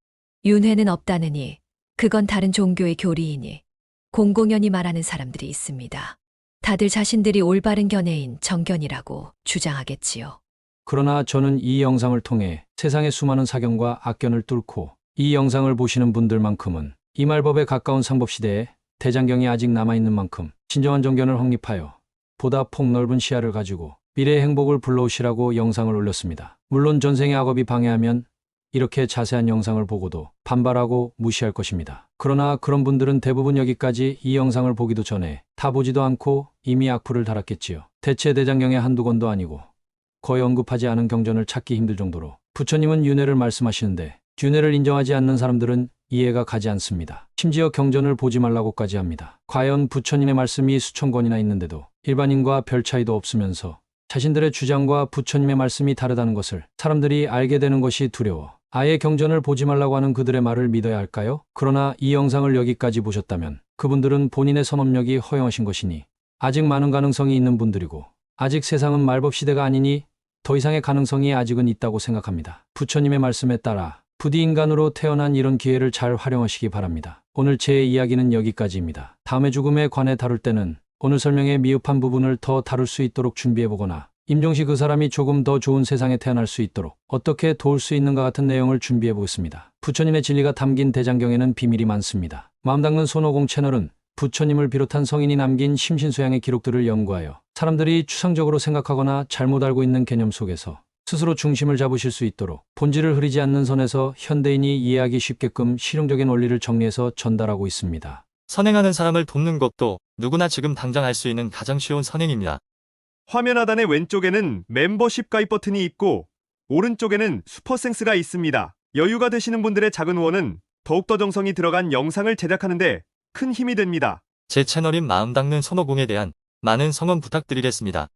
윤회는 없다느니 그건 다른 종교의 교리이니 공공연히 말하는 사람들이 있습니다. 다들 자신들이 올바른 견해인 정견이라고 주장하겠지요. 그러나 저는 이 영상을 통해 세상의 수많은 사견과 악견을 뚫고 이 영상을 보시는 분들만큼은 이말법에 가까운 상법시대에 대장경이 아직 남아있는 만큼 진정한 정견을 확립하여 보다 폭넓은 시야를 가지고 미래의 행복을 불러오시라고 영상을 올렸습니다. 물론 전생의 악업이 방해하면 이렇게 자세한 영상을 보고도 반발하고 무시할 것입니다. 그러나 그런 분들은 대부분 여기까지 이 영상을 보기도 전에 다 보지도 않고 이미 악플을 달았겠지요. 대체 대장경의 한두 권도 아니고 거의 언급하지 않은 경전을 찾기 힘들 정도로 부처님은 윤회를 말씀하시는데 윤회를 인정하지 않는 사람들은 이해가 가지 않습니다. 심지어 경전을 보지 말라고까지 합니다. 과연 부처님의 말씀이 수천 권이나 있는데도 일반인과 별 차이도 없으면서 자신들의 주장과 부처님의 말씀이 다르다는 것을 사람들이 알게 되는 것이 두려워 아예 경전을 보지 말라고 하는 그들의 말을 믿어야 할까요? 그러나 이 영상을 여기까지 보셨다면 그분들은 본인의 선업력이 허용하신 것이니 아직 많은 가능성이 있는 분들이고 아직 세상은 말법 시대가 아니니 더 이상의 가능성이 아직은 있다고 생각합니다. 부처님의 말씀에 따라 부디 인간으로 태어난 이런 기회를 잘 활용하시기 바랍니다. 오늘 제 이야기는 여기까지입니다. 다음에 죽음에 관해 다룰 때는 오늘 설명의 미흡한 부분을 더 다룰 수 있도록 준비해보거나 임종시 그 사람이 조금 더 좋은 세상에 태어날 수 있도록 어떻게 도울 수 있는가 같은 내용을 준비해보겠습니다. 부처님의 진리가 담긴 대장경에는 비밀이 많습니다. 마음 닦는 손오공 채널은 부처님을 비롯한 성인이 남긴 심신소양의 기록들을 연구하여 사람들이 추상적으로 생각하거나 잘못 알고 있는 개념 속에서 스스로 중심을 잡으실 수 있도록 본질을 흐리지 않는 선에서 현대인이 이해하기 쉽게끔 실용적인 원리를 정리해서 전달하고 있습니다. 선행하는 사람을 돕는 것도 누구나 지금 당장 할 수 있는 가장 쉬운 선행입니다. 화면 하단의 왼쪽에는 멤버십 가입 버튼이 있고 오른쪽에는 슈퍼생스가 있습니다. 여유가 되시는 분들의 작은 후원은 더욱더 정성이 들어간 영상을 제작하는데 큰 힘이 됩니다. 제 채널인 마음 닦는 손오공에 대한 많은 성원 부탁드리겠습니다.